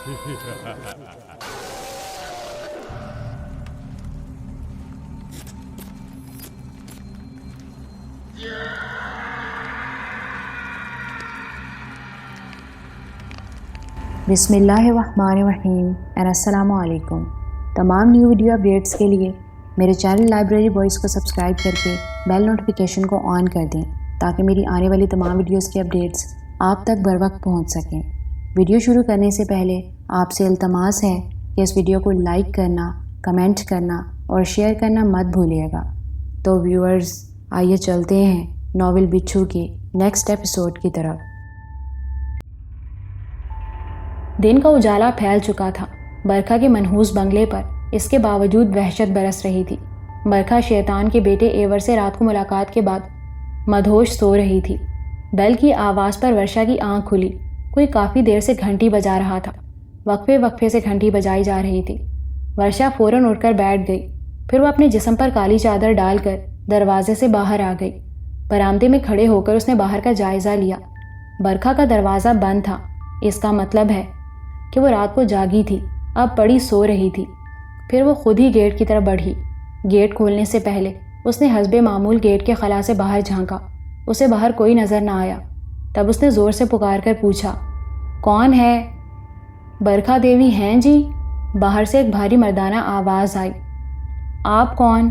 بسم اللہ الرحمن الرحیم اور السلام علیکم۔ تمام نیو ویڈیو اپڈیٹس کے لیے میرے چینل لائبریری بوائز کو سبسکرائب کر کے بیل نوٹیفیکیشن کو آن کر دیں تاکہ میری آنے والی تمام ویڈیوز کی اپڈیٹس آپ تک بر وقت پہنچ سکیں۔ ویڈیو شروع کرنے سے پہلے آپ سے التماس ہے کہ اس ویڈیو کو لائک کرنا، کمنٹ کرنا اور شیئر کرنا مت بھولیے گا۔ تو ویورز، آئیے چلتے ہیں ناول بچھو کی نیکسٹ ایپیسوڈ کی طرف۔ دن کا اجالا پھیل چکا تھا۔ برکھا کے منحوس بنگلے پر اس کے باوجود وحشت برس رہی تھی۔ برکھا شیطان کے بیٹے ایور سے رات کو ملاقات کے بعد مدہوش سو رہی تھی۔ بیل کی آواز پر ورشا کی آنکھ کھلی۔ کوئی کافی دیر سے گھنٹی بجا رہا تھا۔ وقفے وقفے سے گھنٹی بجائی جا رہی تھی۔ ورشا فوراً اٹھ کر بیٹھ گئی۔ پھر وہ اپنے جسم پر کالی چادر ڈال کر دروازے سے باہر آ گئی۔ برآمدے میں کھڑے ہو کر اس نے باہر کا جائزہ لیا۔ برکھا کا دروازہ بند تھا۔ اس کا مطلب ہے کہ وہ رات کو جاگی تھی، اب پڑی سو رہی تھی۔ پھر وہ خود ہی گیٹ کی طرف بڑھی۔ گیٹ کھولنے سے پہلے اس نے حسب معمول گیٹ کے خلا سے باہر جھانکا۔ اسے باہر کوئی نظر نہ آیا۔ تب اس نے زور سے پکار کر پوچھا، کون ہے؟ برکھا دیوی ہیں جی؟ باہر سے ایک بھاری مردانہ آواز آئی۔ آپ کون؟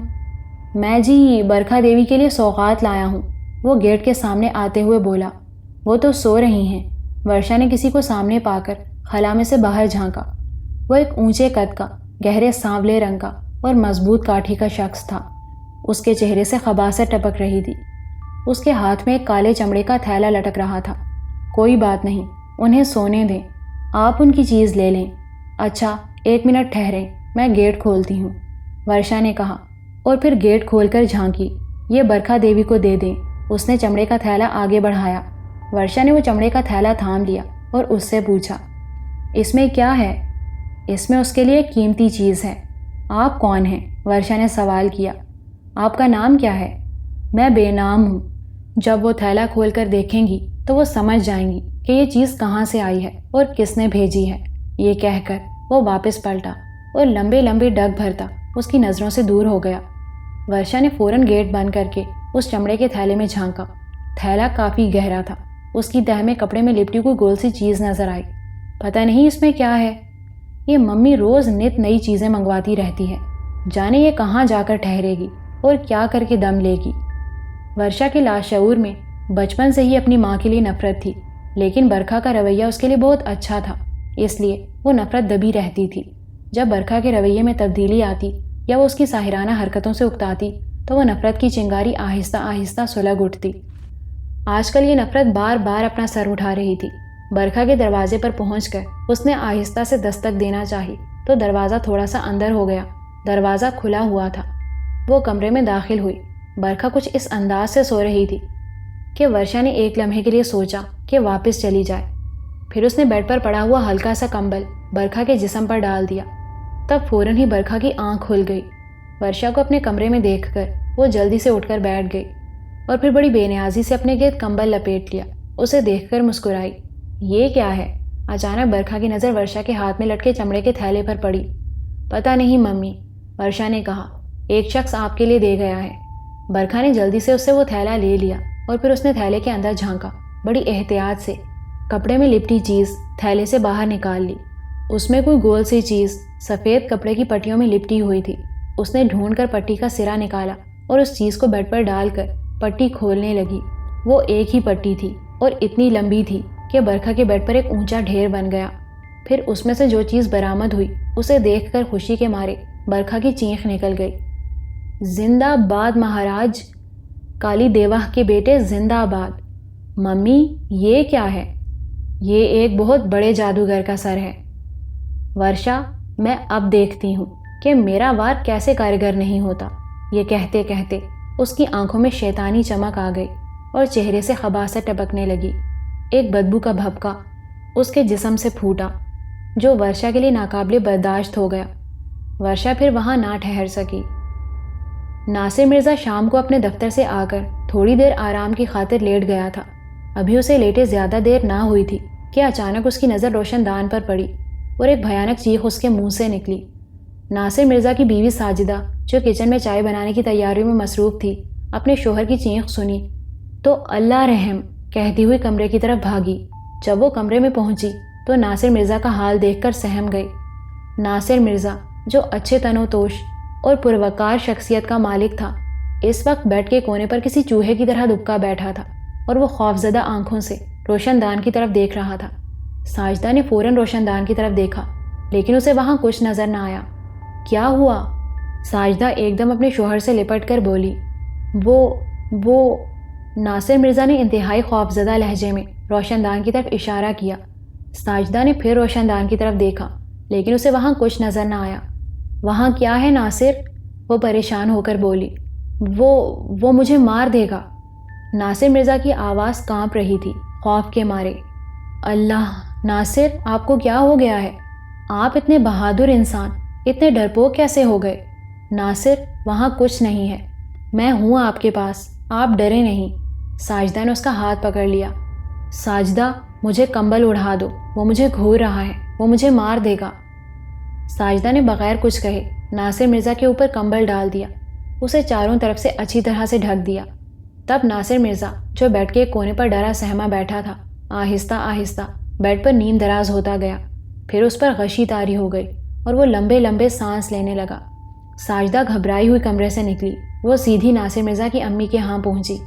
میں جی برکھا دیوی کے لیے سوغات لایا ہوں، وہ گیٹ کے سامنے آتے ہوئے بولا۔ وہ تو سو رہی ہیں۔ ورشا نے کسی کو سامنے پا کر خلا میں سے باہر جھانکا۔ وہ ایک اونچے قد کا، گہرے سانولے رنگ کا اور مضبوط کاٹھی کا شخص تھا۔ اس کے چہرے سے خباثت ٹپک رہی تھی۔ اس کے ہاتھ میں ایک کالے چمڑے کا تھیلا لٹک رہا تھا۔ کوئی بات نہیں، انہیں سونے دیں، آپ ان کی چیز لے لیں۔ اچھا، 1 منٹ ٹھہریں، میں گیٹ کھولتی ہوں، ورشا نے کہا، اور پھر گیٹ کھول کر جھانکی۔ یہ برکھا دیوی کو دے دیں۔ اس نے چمڑے کا تھیلا آگے بڑھایا۔ ورشا نے وہ چمڑے کا تھیلا تھام لیا اور اس سے پوچھا، اس میں کیا ہے؟ اس میں اس کے لیے ایک قیمتی چیز ہے۔ آپ کون ہیں؟ ورشا نے سوال کیا۔ آپ کا نام کیا ہے؟ میں بے نام ہوں۔ جب وہ تھیلا کھول کر دیکھیں گی تو وہ سمجھ جائیں گی کہ یہ چیز کہاں سے آئی ہے اور کس نے بھیجی ہے۔ یہ کہہ کر وہ واپس پلٹا اور لمبے لمبے ڈگ بھرتا اس کی نظروں سے دور ہو گیا۔ ورشا نے فوراً گیٹ بند کر کے اس چمڑے کے تھیلے میں جھانکا۔ تھیلا کافی گہرا تھا۔ اس کی تہہ میں کپڑے میں لپٹی کوئی گول سی چیز نظر آئی۔ پتہ نہیں اس میں کیا ہے۔ یہ ممی روز نت نئی چیزیں منگواتی رہتی ہے، جانے یہ کہاں جا کر ٹھہرے گی اور کیا کر کے دم لے گی۔ ورشا کے لاشعور میں بچپن سے ہی اپنی ماں کے لیے نفرت تھی، لیکن برکھا کا رویہ اس کے لیے بہت اچھا تھا، اس لیے وہ نفرت دبی رہتی تھی۔ جب برکھا کے رویے میں تبدیلی آتی یا وہ اس کی ساحرانہ حرکتوں سے اکتاتی تو وہ نفرت کی چنگاری آہستہ آہستہ سلگ اٹھتی۔ آج کل یہ نفرت بار بار اپنا سر اٹھا رہی تھی۔ برکھا کے دروازے پر پہنچ کر اس نے آہستہ سے دستک دینا چاہی تو دروازہ تھوڑا سا اندر ہو گیا۔ دروازہ کھلا ہوا تھا۔ وہ کمرے میں داخل ہوئی۔ برکھا کچھ اس انداز سے سو رہی تھی کہ ورشا نے ایک لمحے کے لیے سوچا کہ واپس چلی جائے۔ پھر اس نے بیڈ پر پڑا ہوا ہلکا سا کمبل برکھا کے جسم پر ڈال دیا۔ تب فوراً ہی برکھا کی آنکھ کھل گئی۔ ورشا کو اپنے کمرے میں دیکھ کر وہ جلدی سے اٹھ کر بیٹھ گئی اور پھر بڑی بے نیازی سے اپنے گرد کمبل لپیٹ لیا۔ اسے دیکھ کر مسکرائی۔ یہ کیا ہے؟ اچانک برکھا کی نظر ورشا کے ہاتھ میں لٹکے چمڑے کے تھیلے پر پڑی۔ پتہ نہیں ممی، ورشا نے کہا، ایک شخص آپ کے لیے دے گیا ہے۔ برکھا نے جلدی سے اس سے وہ تھیلا لے لیا اور پھر اس نے تھیلے کے اندر جھانکا۔ بڑی احتیاط سے کپڑے میں لپٹی چیز تھیلے سے باہر نکال لی۔ اس میں کوئی گول سی چیز سفید کپڑے کی پٹیوں میں لپٹی ہوئی تھی۔ اس نے ڈھونڈ کر پٹی کا سرا نکالا اور اس چیز کو بیڈ پر ڈال کر پٹی کھولنے لگی۔ وہ ایک ہی پٹی تھی اور اتنی لمبی تھی کہ برکھا کے بیڈ پر ایک اونچا ڈھیر بن گیا۔ پھر اس میں سے جو چیز برآمد ہوئی اسے دیکھ کر خوشی کے مارے برکھا کی چینخ نکل گئی۔ زندہ باد مہاراج، کالی دیوہ کے بیٹے زندہ باد۔ ممی، یہ کیا ہے؟ یہ ایک بہت بڑے جادوگر کا سر ہے۔ ورشا، میں اب دیکھتی ہوں کہ میرا وار کیسے کارگر نہیں ہوتا۔ یہ کہتے کہتے اس کی آنکھوں میں شیطانی چمک آ گئی اور چہرے سے خباثت ٹپکنے لگی۔ ایک بدبو کا بھپکا اس کے جسم سے پھوٹا جو ورشا کے لیے ناقابل برداشت ہو گیا۔ ورشا پھر وہاں نہ ٹھہر سکی۔ ناصر مرزا شام کو اپنے دفتر سے آ کر تھوڑی دیر آرام کی خاطر لیٹ گیا تھا۔ ابھی اسے لیٹے زیادہ دیر نہ ہوئی تھی کہ اچانک اس کی نظر روشن دان پر پڑی۔ اور ایک بھیانک چیخ اس کے منہ سے نکلی۔ ناصر مرزا کی بیوی ساجدہ جو کچن میں چائے بنانے کی تیاریوں میں مصروف تھی، اپنے شوہر کی چیخ سنی تو اللہ رحم کہتی ہوئی کمرے کی طرف بھاگی۔ جب وہ کمرے میں پہنچی تو ناصر مرزا کا حال دیکھ کر سہم گئی۔ ناصر مرزا جو اچھے تن و توش اور پروقار شخصیت کا مالک تھا، اس وقت بیڈ کے کونے پر کسی چوہے کی طرح دبکا بیٹھا تھا اور وہ خوفزدہ آنکھوں سے روشن دان کی طرف دیکھ رہا تھا۔ ساجدہ نے فوراً روشن دان کی طرف دیکھا لیکن اسے وہاں کچھ نظر نہ آیا۔ کیا ہوا؟ ساجدہ ایک دم اپنے شوہر سے لپٹ کر بولی۔ وہ ناصر مرزا نے انتہائی خوفزدہ لہجے میں روشن دان کی طرف اشارہ کیا۔ ساجدہ نے پھر روشن دان کی طرف دیکھا لیکن اسے وہاں کچھ نظر نہ آیا۔ وہاں کیا ہے ناصر؟ وہ پریشان ہو کر بولی۔ وہ مجھے مار دے گا۔ ناصر مرزا کی آواز کانپ رہی تھی خوف کے مارے۔ اللہ! ناصر، آپ کو کیا ہو گیا ہے؟ آپ اتنے بہادر انسان اتنے ڈرپوک کیسے ہو گئے؟ ناصر، وہاں کچھ نہیں ہے، میں ہوں آپ کے پاس، آپ ڈرے نہیں۔ ساجدہ نے اس کا ہاتھ پکڑ لیا۔ ساجدہ، مجھے کمبل اڑا دو، وہ مجھے گھور رہا ہے، وہ مجھے مار دے گا۔ ساجدہ نے بغیر کچھ کہے ناصر مرزا کے اوپر کمبل ڈال دیا، اسے چاروں طرف سے اچھی طرح سے ڈھک دیا۔ تب ناصر مرزا جو بیڈ کے ایک کونے پر ڈرا سہما بیٹھا تھا، آہستہ آہستہ بیڈ پر نیم دراز ہوتا گیا۔ پھر اس پر غشی طاری ہو گئی اور وہ لمبے لمبے سانس لینے لگا۔ ساجدہ گھبرائی ہوئی کمرے سے نکلی۔ وہ سیدھی ناصر مرزا کی امی کے ہاں پہنچی۔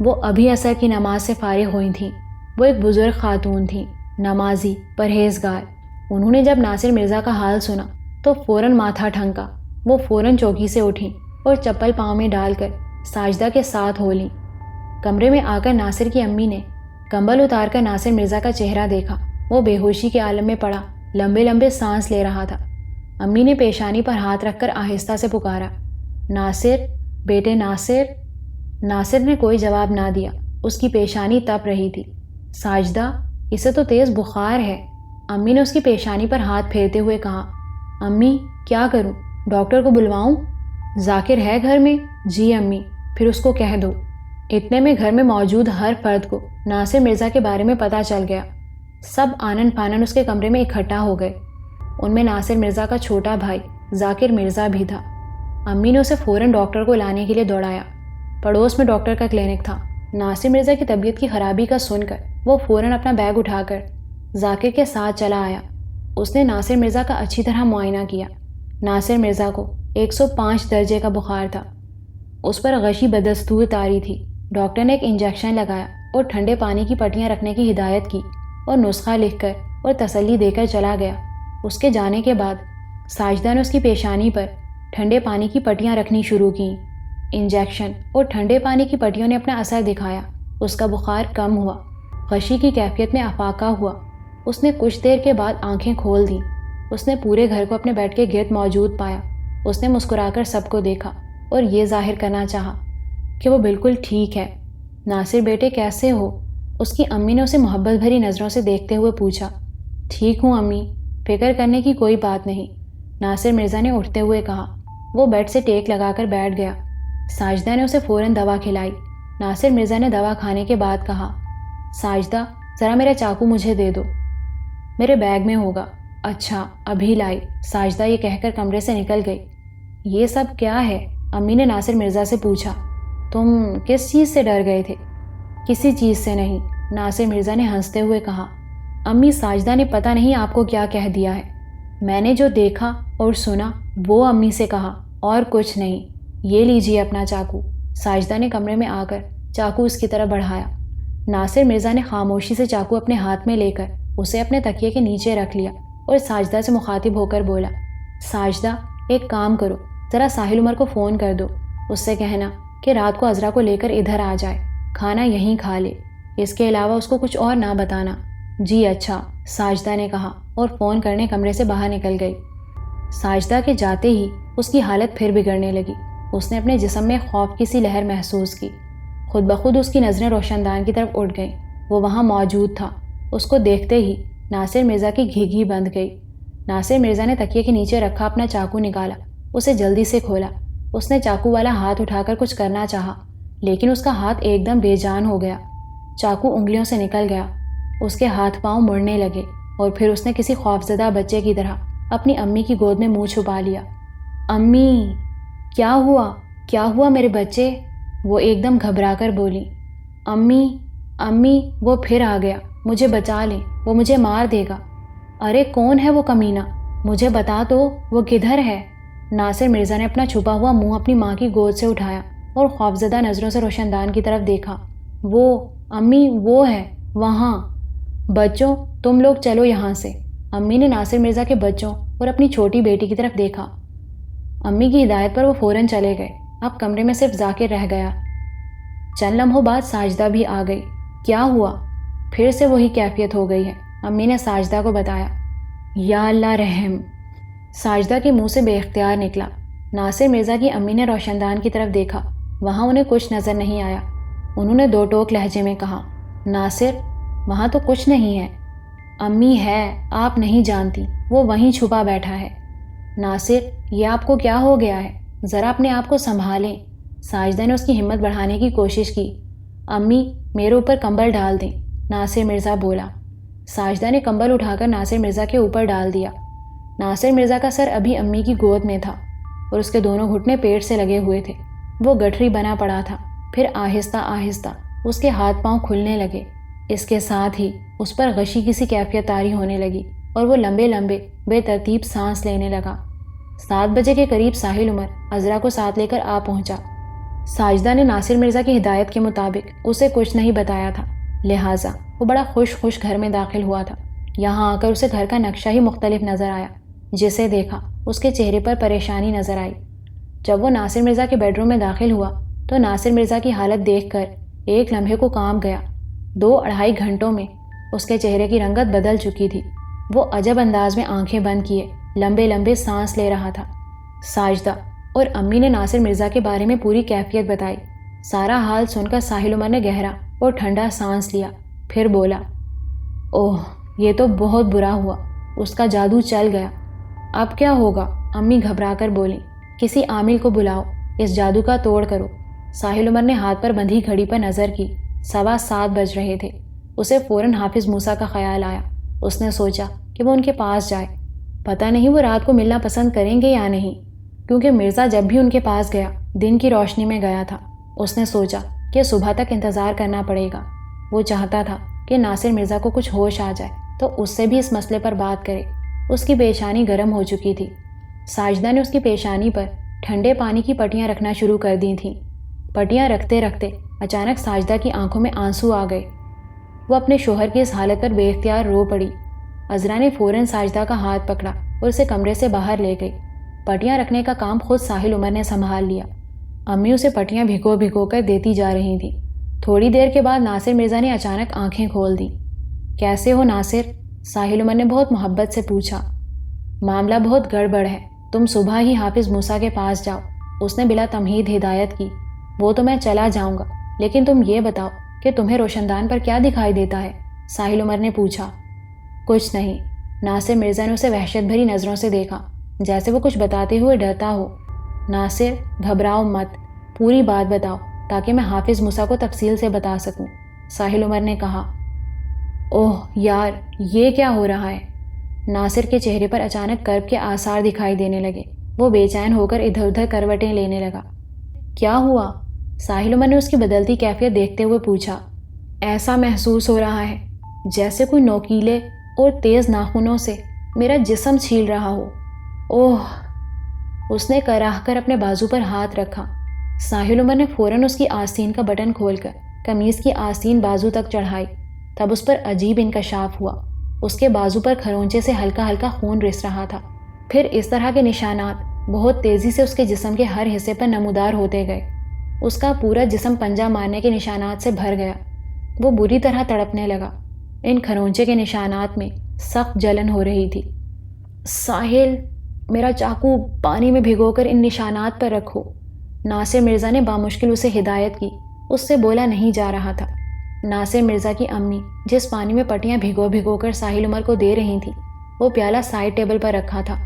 وہ ابھی عصر کی نماز سے فارغ ہوئی تھیں۔ وہ ایک بزرگ خاتون تھیں، نمازی، پرہیزگار۔ انہوں نے جب ناصر مرزا کا حال سنا تو فوراً ماتھا ٹھنکا۔ وہ فوراً چوکی سے اٹھیں اور چپل پاؤں میں ڈال کر ساجدہ کے ساتھ ہو لیں۔ کمرے میں آ کر ناصر کی امی نے کمبل اتار کر ناصر مرزا کا چہرہ دیکھا۔ وہ بے ہوشی کے عالم میں پڑا لمبے لمبے سانس لے رہا تھا۔ امی نے پیشانی پر ہاتھ رکھ کر آہستہ سے پکارا، ناصر، بیٹے ناصر۔ ناصر نے کوئی جواب نہ دیا، اس کی پیشانی تپ رہی تھی۔ ساجدہ، اسے تو تیز بخار ہے۔ امی نے اس کی پیشانی پر ہاتھ پھیرتے ہوئے کہا۔ امی، کیا کروں؟ ڈاکٹر کو بلواؤں؟ ذاکر ہے گھر میں؟ جی امی۔ پھر اس کو کہہ دو۔ اتنے میں گھر میں موجود ہر فرد کو ناصر مرزا کے بارے میں پتہ چل گیا۔ سب آنن فانن اس کے کمرے میں اکٹھا ہو گئے۔ ان میں ناصر مرزا کا چھوٹا بھائی ذاکر مرزا بھی تھا۔ امی نے اسے فوراً ڈاکٹر کو لانے کے لیے دوڑایا۔ پڑوس میں ڈاکٹر کا کلینک تھا۔ ناصر مرزا کی طبیعت کی خرابی کا سن کر وہ فوراً اپنا بیگ اٹھا کر ذاکر کے ساتھ چلا آیا۔ اس نے ناصر مرزا کا اچھی طرح معائنہ کیا۔ ناصر مرزا کو 105 درجے کا بخار تھا۔ اس پر غشی بدستور طاری تھی۔ ڈاکٹر نے ایک انجیکشن لگایا اور ٹھنڈے پانی کی پٹیاں رکھنے کی ہدایت کی اور نسخہ لکھ کر اور تسلی دے کر چلا گیا۔ اس کے جانے کے بعد ساجدہ نے اس کی پیشانی پر ٹھنڈے پانی کی پٹیاں رکھنی شروع کیں۔ انجیکشن اور ٹھنڈے پانی کی پٹیوں نے اپنا اثر دکھایا۔ اس کا بخار کم ہوا۔ غشی کی کیفیت میں افاقہ ہوا۔ اس نے کچھ دیر کے بعد آنکھیں کھول دیں۔ اس نے پورے گھر کو اپنے بیڈ کے گرد موجود پایا۔ اس نے مسکرا کر سب کو دیکھا اور یہ ظاہر کرنا چاہا کہ وہ بالکل ٹھیک ہے۔ ناصر بیٹے، کیسے ہو؟ اس کی امی نے اسے محبت بھری نظروں سے دیکھتے ہوئے پوچھا۔ ٹھیک ہوں امی، فکر کرنے کی کوئی بات نہیں، ناصر مرزا نے اٹھتے ہوئے کہا۔ وہ بیڈ سے ٹیک لگا کر بیٹھ گیا۔ ساجدہ نے اسے فوراً دوا کھلائی۔ ناصر مرزا نے دوا کھانے کے بعد کہا، ساجدہ، ذرا میرا چاقو مجھے دے دو، میرے بیگ میں ہوگا۔ اچھا، ابھی لائی۔ ساجدہ یہ کہہ کر کمرے سے نکل گئی۔ یہ سب کیا ہے؟ امی نے ناصر مرزا سے پوچھا۔ تم کس چیز سے ڈر گئے تھے؟ کسی چیز سے نہیں، ناصر مرزا نے ہنستے ہوئے کہا۔ امی، ساجدہ نے پتہ نہیں آپ کو کیا کہہ دیا ہے۔ میں نے جو دیکھا اور سنا وہ امی سے کہا، اور کچھ نہیں۔ یہ لیجیے اپنا چاقو۔ ساجدہ نے کمرے میں آ کر چاقو اس کی طرف بڑھایا۔ ناصر مرزا نے خاموشی سے چاقو اپنے ہاتھ میں لے کر اسے اپنے تکیے کے نیچے رکھ لیا اور ساجدہ سے مخاطب ہو کر بولا، ساجدہ، ایک کام کرو، ذرا ساحل عمر کو فون کر دو، اس سے کہنا کہ رات کو عذرا کو لے کر ادھر آ جائے، کھانا یہیں کھا لے، اس کے علاوہ اس کو کچھ اور نہ بتانا۔ جی اچھا، ساجدہ نے کہا اور فون کرنے کمرے سے باہر نکل گئی۔ ساجدہ کے جاتے ہی اس کی حالت پھر بگڑنے لگی۔ اس نے اپنے جسم میں خوف کی سی لہر محسوس کی۔ خود بخود اس کی نظریں روشن دان کی طرف اٹھ گئیں۔ وہ وہاں موجود تھا۔ اس کو دیکھتے ہی ناصر مرزا کی گھیگھی بند گئی۔ ناصر مرزا نے تکیے کے نیچے رکھا اپنا چاقو نکالا، اسے جلدی سے کھولا۔ اس نے چاقو والا ہاتھ اٹھا کر کچھ کرنا چاہا، لیکن اس کا ہاتھ ایک دم بے جان ہو گیا۔ چاقو انگلیوں سے نکل گیا۔ اس کے ہاتھ پاؤں مڑنے لگے اور پھر اس نے کسی خوفزدہ بچے کی طرح اپنی امی کی گود میں منہ چھپا لیا۔ امی، کیا ہوا میرے بچے؟ وہ ایک دم گھبرا کر بولی۔ امی امی وہ پھر آ گیا، مجھے بچا لیں، وہ مجھے مار دے گا۔ ارے کون ہے وہ کمینہ؟ مجھے بتا تو، وہ کدھر ہے؟ ناصر مرزا نے اپنا چھپا ہوا منہ اپنی ماں کی گود سے اٹھایا اور خوفزدہ نظروں سے روشن دان کی طرف دیکھا۔ وہ امی، وہ ہے وہاں۔ بچوں، تم لوگ چلو یہاں سے۔ امی نے ناصر مرزا کے بچوں اور اپنی چھوٹی بیٹی کی طرف دیکھا۔ امی کی ہدایت پر وہ فوراً چلے گئے۔ اب کمرے میں صرف ذاکر رہ گیا۔ چند لمحوں بعد ساجدہ بھی آ گئی۔ کیا ہوا؟ پھر سے وہی کیفیت ہو گئی ہے، امی نے ساجدہ کو بتایا۔ یا اللہ رحم، ساجدہ کے منہ سے بے اختیار نکلا۔ ناصر مرزا کی امی نے روشن دان کی طرف دیکھا، وہاں انہیں کچھ نظر نہیں آیا۔ انہوں نے دو ٹوک لہجے میں کہا، ناصر، وہاں تو کچھ نہیں ہے۔ امی ہے، آپ نہیں جانتی، وہ وہیں چھپا بیٹھا ہے۔ ناصر، یہ آپ کو کیا ہو گیا ہے؟ ذرا اپنے آپ کو سنبھالیں۔ ساجدہ نے اس کی ہمت بڑھانے کی کوشش کی۔ امی، میرے اوپر کمبل ڈال دیں، ناصر مرزا بولا۔ ساجدہ نے کمبل اٹھا کر ناصر مرزا کے اوپر ڈال دیا۔ ناصر مرزا کا سر ابھی امی کی گود میں تھا اور اس کے دونوں گھٹنے پیٹ سے لگے ہوئے تھے۔ وہ گٹھری بنا پڑا تھا۔ پھر آہستہ آہستہ اس کے ہاتھ پاؤں کھلنے لگے۔ اس کے ساتھ ہی اس پر غشی کسی کیفیت طاری ہونے لگی اور وہ لمبے لمبے بے ترتیب سانس لینے لگا۔ 7 بجے کے قریب ساحل عمر عذرا کو ساتھ لے کر آ پہنچا۔ ساجدہ نے ناصر مرزا کی ہدایت کے مطابق اسے کچھ نہیں بتایا تھا، لہٰذا وہ بڑا خوش گھر میں داخل ہوا تھا۔ یہاں آ کر اسے گھر کا نقشہ ہی مختلف نظر آیا۔ جسے دیکھا اس کے چہرے پر پریشانی نظر آئی۔ جب وہ ناصر مرزا کے بیڈ روم میں داخل ہوا تو ناصر مرزا کی حالت دیکھ کر ایک لمحے کو کانپ گیا۔ 2-2.5 گھنٹوں میں اس کے چہرے کی رنگت بدل چکی تھی۔ وہ عجب انداز میں آنکھیں بند کیے لمبے لمبے سانس لے رہا تھا۔ ساجدہ اور امی نے ناصر مرزا کے بارے میں پوری کیفیت بتائی۔ سارا حال سن کر ساحل عمر نے گہرا اور ٹھنڈا سانس لیا، پھر بولا، اوہ، یہ تو بہت برا ہوا، اس کا جادو چل گیا۔ اب کیا ہوگا؟ امی گھبرا کر بولی۔ کسی عامل کو بلاؤ، اس جادو کا توڑ کرو۔ ساحل عمر نے ہاتھ پر بندھی گھڑی پر نظر کی۔ 7:15 بج رہے تھے۔ اسے فوراً حافظ موسیٰ کا خیال آیا۔ اس نے سوچا کہ وہ ان کے پاس جائے۔ پتہ نہیں وہ رات کو ملنا پسند کریں گے یا نہیں، کیونکہ مرزا جب بھی ان کے پاس گیا دن کی روشنی میں گیا تھا۔ اس نے سوچا کہ صبح تک انتظار کرنا پڑے گا۔ وہ چاہتا تھا کہ ناصر مرزا کو کچھ ہوش آ جائے تو اس سے بھی اس مسئلے پر بات کرے۔ اس کی پیشانی گرم ہو چکی تھی۔ ساجدہ نے اس کی پیشانی پر ٹھنڈے پانی کی پٹیاں رکھنا شروع کر دی تھیں۔ پٹیاں رکھتے رکھتے اچانک ساجدہ کی آنکھوں میں آنسو آ گئے۔ وہ اپنے شوہر کی اس حالت پر بے اختیار رو پڑی۔ عذرا نے فوراً ساجدہ کا ہاتھ پکڑا اور اسے کمرے سے باہر لے گئی۔ پٹیاں رکھنے کا کام خود ساحل عمر نے سنبھال لیا۔ امی اسے پٹیاں بھگو کر دیتی جا رہی تھیں۔ تھوڑی دیر کے بعد ناصر مرزا نے اچانک آنکھیں کھول دیں۔ کیسے ہو ناصر؟ ساحل عمر نے بہت محبت سے پوچھا۔ معاملہ بہت گڑبڑ ہے، تم صبح ہی حافظ موسیٰ کے پاس جاؤ، اس نے بلا تمہید ہدایت کی۔ وہ تو میں چلا جاؤں گا، لیکن تم یہ بتاؤ کہ تمہیں روشن دان پر کیا دکھائی دیتا ہے؟ ساحل عمر نے پوچھا۔ کچھ نہیں، ناصر مرزا نے اسے وحشت بھری نظروں سے دیکھا، جیسے وہ کچھ بتاتے ہوئے ڈرتا ہو۔ ناصر، گھبراؤ مت، پوری بات بتاؤ تاکہ میں حافظ موسیٰ کو تفصیل سے بتا سکوں، ساحل عمر نے کہا۔ اوہ یار، یہ کیا ہو رہا ہے؟ ناصر کے چہرے پر اچانک کرب کے آثار دکھائی دینے لگے۔ وہ بے چین ہو کر ادھر ادھر کروٹیں لینے لگا۔ کیا ہوا؟ ساحل عمر نے اس کی بدلتی کیفیت دیکھتے ہوئے پوچھا۔ ایسا محسوس ہو رہا ہے جیسے کوئی نوکیلے اور تیز ناخنوں سے میرا جسم چھیل رہا ہو۔ اوہ! اس نے کراہ کر اپنے بازو پر ہاتھ رکھا۔ ساحل عمر نے فوراً اس کی آستین کا بٹن کھول کر قمیض کی آستین بازو تک چڑھائی۔ تب اس پر عجیب انکشاف ہوا۔ اس کے بازو پر کھرونچے سے ہلکا ہلکا خون رس رہا تھا۔ پھر اس طرح کے نشانات بہت تیزی سے اس کے جسم کے ہر حصے پر نمودار ہوتے گئے۔ اس کا پورا جسم پنجہ مارنے کے نشانات سے بھر گیا۔ وہ بری طرح تڑپنے لگا۔ ان کھرونچے کے نشانات میں سخت جلن ہو رہی تھی۔ ساحل، میرا چاقو پانی میں بھگو کر ان نشانات پر رکھو، ناصر مرزا نے بامشکل اسے ہدایت کی۔ اس سے بولا نہیں جا رہا تھا۔ ناصر مرزا کی امی جس پانی میں پٹیاں بھگو کر ساحل عمر کو دے رہی تھیں، وہ پیالہ سائڈ ٹیبل پر رکھا تھا۔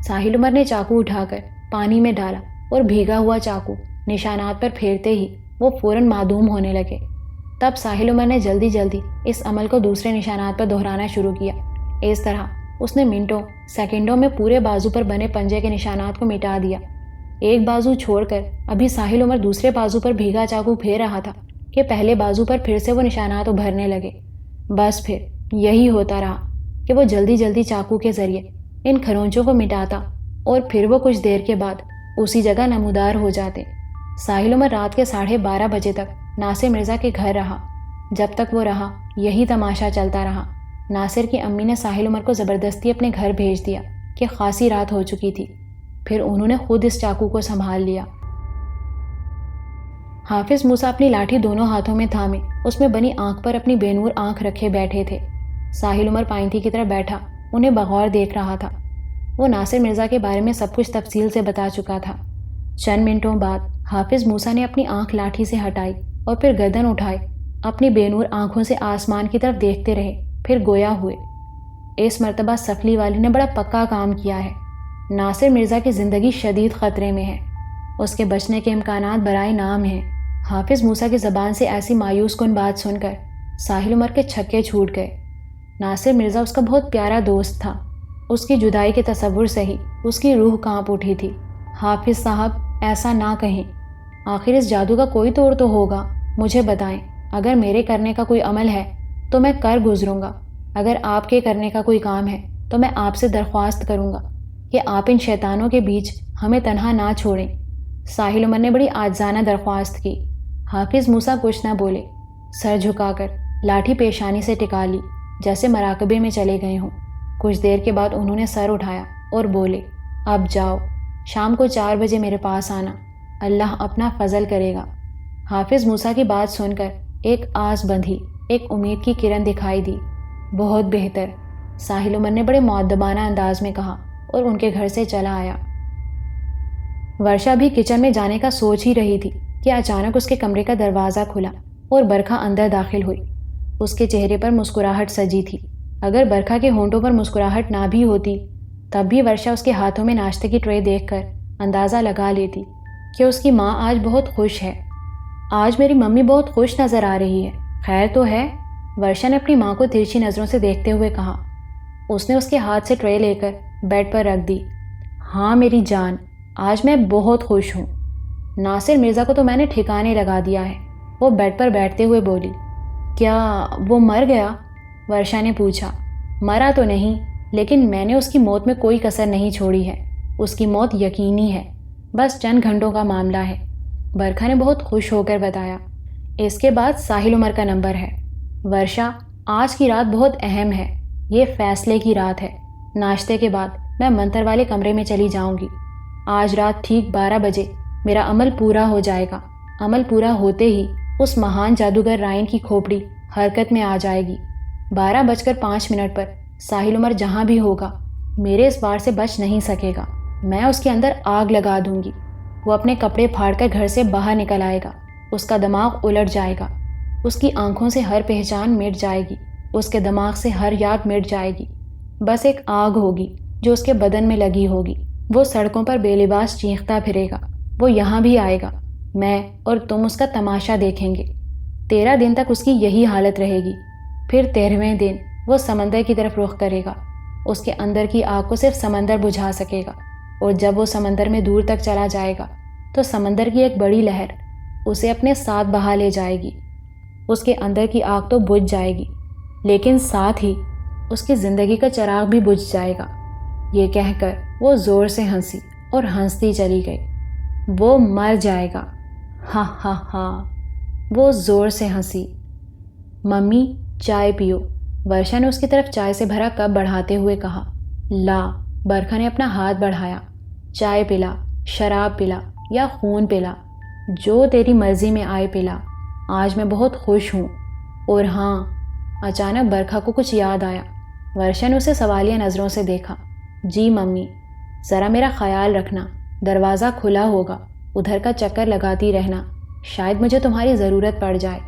ساحل عمر نے چاقو اٹھا کر پانی میں ڈالا اور بھیگا ہوا چاقو نشانات پر پھیرتے ہی وہ فوراً معدوم ہونے لگے۔ تب ساحل عمر نے جلدی اس عمل کو دوسرے نشانات پر دہرانا شروع کیا۔ اس طرح اس نے منٹوں سیکنڈوں میں پورے بازو پر بنے پنجے کے نشانات کو مٹا دیا۔ ایک بازو چھوڑ کر ابھی ساحل عمر دوسرے بازو پر بھیگا چاقو پھیر رہا تھا کہ پہلے بازو پر پھر سے وہ نشانات ابھرنے لگے۔ بس پھر یہی ہوتا رہا کہ وہ جلدی جلدی چاقو کے ذریعے ان کھرونچوں کو مٹاتا اور پھر وہ کچھ دیر کے بعد اسی جگہ نمودار ہو جاتے۔ ساحل عمر رات کے 12:30 بجے تک ناصر مرزا کے گھر رہا۔ جب تک وہ رہا یہی تماشا چلتا رہا۔ ناصر کی امی نے ساحل عمر کو زبردستی اپنے گھر بھیج دیا کہ خاصی رات ہو چکی تھی۔ پھر انہوں نے خود اس چاقو کو سنبھال لیا۔ حافظ موسیٰ اپنی لاٹھی دونوں ہاتھوں میں تھامے اس میں بنی آنکھ پر اپنی بے نور آنکھ رکھے بیٹھے تھے۔ ساحل عمر پائنتھی کی طرف بیٹھا انہیں بغور دیکھ رہا تھا۔ وہ ناصر مرزا کے بارے میں سب کچھ تفصیل سے بتا چکا تھا۔ چند منٹوں بعد حافظ موسیٰ نے اپنی آنکھ لاٹھی سے ہٹائی اور پھر گردن اٹھائے اپنی بے نور آنکھوں سے آسمان کی طرف دیکھتے رہے، پھر گویا ہوئے۔ اس مرتبہ سفلی والی نے بڑا پکا کام کیا ہے۔ ناصر مرزا کی زندگی شدید خطرے میں ہے، اس کے بچنے کے امکانات برائے نام ہیں۔ حافظ موسیٰ کی زبان سے ایسی مایوس کن بات سن کر ساحل عمر کے چھکے چھوٹ گئے۔ ناصر مرزا اس کا بہت پیارا دوست تھا، اس کی جدائی کے تصور سے ہی اس کی روح کانپ اٹھی تھی۔ حافظ صاحب ایسا نہ کہیں، آخر اس جادو کا کوئی توڑ تو ہوگا، مجھے بتائیں۔ اگر میرے کرنے کا کوئی عمل ہے تو میں کر گزروں گا، اگر آپ کے کرنے کا کوئی کام ہے تو میں آپ سے درخواست کروں گا کہ آپ ان شیطانوں کے بیچ ہمیں تنہا نہ چھوڑیں۔ ساحل عمر نے بڑی عاجزانہ درخواست کی۔ حافظ موسیٰ کچھ نہ بولے، سر جھکا کر لاٹھی پیشانی سے ٹکا لی جیسے مراقبے میں چلے گئے ہوں۔ کچھ دیر کے بعد انہوں نے سر اٹھایا اور بولے، اب جاؤ، شام کو 4 بجے میرے پاس آنا، اللہ اپنا فضل کرے گا۔ حافظ موسیٰ کی بات سن کر ایک آس بندھی، ایک امید کی کرن دکھائی دی۔ بہت بہتر، ساحل عمر نے بڑے مؤدبانہ انداز میں کہا اور ان کے گھر سے چلا آیا۔ ورشا بھی کچن میں جانے کا سوچ ہی رہی تھی کہ اچانک اس کے کمرے کا دروازہ کھلا اور برکھا اندر داخل ہوئی۔ اس کے چہرے پر مسکراہٹ سجی تھی۔ اگر برکھا کے ہونٹوں پر مسکراہٹ نہ بھی ہوتی تب بھی ورشا اس کے ہاتھوں میں ناشتے کی ٹرے دیکھ کر اندازہ لگا لیتی کہ اس کی ماں آج بہت خوش ہے۔ آج میری ممی بہت خوش نظر آ رہی ہے، خیر تو ہے؟ ورشا نے اپنی ماں کو ترچھی نظروں سے دیکھتے ہوئے کہا۔ اس نے اس کے ہاتھ سے ٹرے لے کر بیڈ پر رکھ دی۔ ہاں میری جان، آج میں بہت خوش ہوں۔ ناصر مرزا کو تو میں نے ٹھکانے لگا دیا ہے، وہ بیڈ پر بیٹھتے ہوئے بولی۔ کیا وہ مر گیا؟ ورشا نے پوچھا۔ مرا تو نہیں، لیکن میں نے اس کی موت میں کوئی کسر نہیں چھوڑی ہے، اس کی موت یقینی ہے، بس چند گھنٹوں کا معاملہ ہے، برکھا نے بہت خوش ہو کر بتایا۔ اس کے بعد ساحل عمر کا نمبر ہے۔ ورشا، آج کی رات بہت اہم ہے، یہ فیصلے کی رات ہے۔ ناشتے کے بعد میں منتر والے کمرے میں چلی جاؤں گی۔ آج رات ٹھیک 12 بجے میرا عمل پورا ہو جائے گا۔ عمل پورا ہوتے ہی اس مہان جادوگر رائن کی کھوپڑی حرکت میں آ جائے گی۔ 12:05 پر ساحل عمر جہاں بھی ہوگا میرے اس بار سے بچ نہیں سکے گا، میں اس کے اندر آگ لگا دوں گی۔ وہ اپنے کپڑے پھاڑ کر گھر سے باہر نکل آئے گا، اس کا دماغ الٹ جائے گا، اس کی آنکھوں سے ہر پہچان مٹ جائے گی، اس کے دماغ سے ہر یاد مٹ جائے گی، بس ایک آگ ہوگی جو اس کے بدن میں لگی ہوگی۔ وہ سڑکوں پر بے لباس چیختا پھرے گا، وہ یہاں بھی آئے گا، میں اور تم اس کا تماشا دیکھیں گے۔ 13 دن تک اس کی یہی حالت رہے گی، پھر 13ویں دن وہ سمندر کی طرف رخ کرے گا، اس کے اندر کی آگ کو صرف سمندر بجھا سکے گا، اور جب وہ سمندر میں دور تک چلا جائے گا تو سمندر کی ایک بڑی لہر اسے اپنے ساتھ بہا لے جائے گی۔ اس کے اندر کی آگ تو بجھ جائے گی، لیکن ساتھ ہی اس کی زندگی کا چراغ بھی بجھ جائے گا۔ یہ کہہ کر وہ زور سے ہنسی اور ہنستی چلی گئی۔ وہ مر جائے گا، ہاں ہاں ہاں، وہ زور سے ہنسی۔ ممی چائے پیو، ورشا نے اس کی طرف چائے سے بھرا کپ بڑھاتے ہوئے کہا۔ لا، برکھا نے اپنا ہاتھ بڑھایا۔ چائے پلا، شراب پلا یا خون پلا، جو تیری مرضی میں آئے پلا، آج میں بہت خوش ہوں۔ اور ہاں، اچانک برکھا کو کچھ یاد آیا۔ ورشا نے اسے سوالیہ نظروں سے دیکھا۔ جی ممی، ذرا میرا خیال رکھنا، دروازہ کھلا ہوگا، ادھر کا چکر لگاتی رہنا، شاید مجھے تمہاری ضرورت پڑ جائے،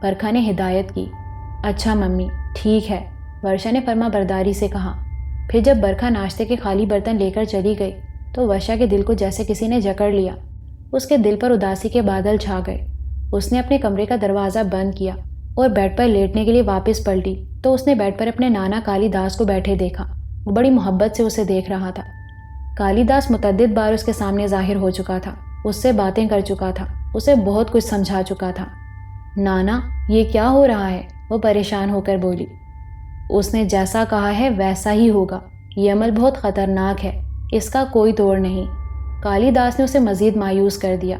برکھا نے ہدایت کی۔ اچھا ممی، ٹھیک ہے، ورشا نے فرما برداری سے کہا۔ پھر جب برکھا ناشتے کے خالی برتن لے کر چلی گئی تو ورشا کے دل کو جیسے کسی نے جکڑ لیا، اس کے دل پر اداسی کے بادل چھا گئے۔ اس نے اپنے کمرے کا دروازہ بند کیا اور بیڈ پر لیٹنے کے لیے واپس پلٹی تو اس نے بیڈ پر اپنے نانا کالی داس کو بیٹھے دیکھا۔ وہ بڑی محبت سے اسے دیکھ رہا تھا۔ کالی داس متعدد بار اس کے سامنے ظاہر ہو چکا تھا، اس سے باتیں کر چکا تھا، اسے بہت کچھ سمجھا چکا تھا۔ نانا، یہ کیا ہو رہا ہے؟ وہ پریشان ہو کر بولی۔ اس نے جیسا کہا ہے ویسا ہی ہوگا، یہ عمل بہت خطرناک ہے، اس کا کوئی توڑ نہیں۔ کالی داس نے اسے مزید مایوس کر دیا۔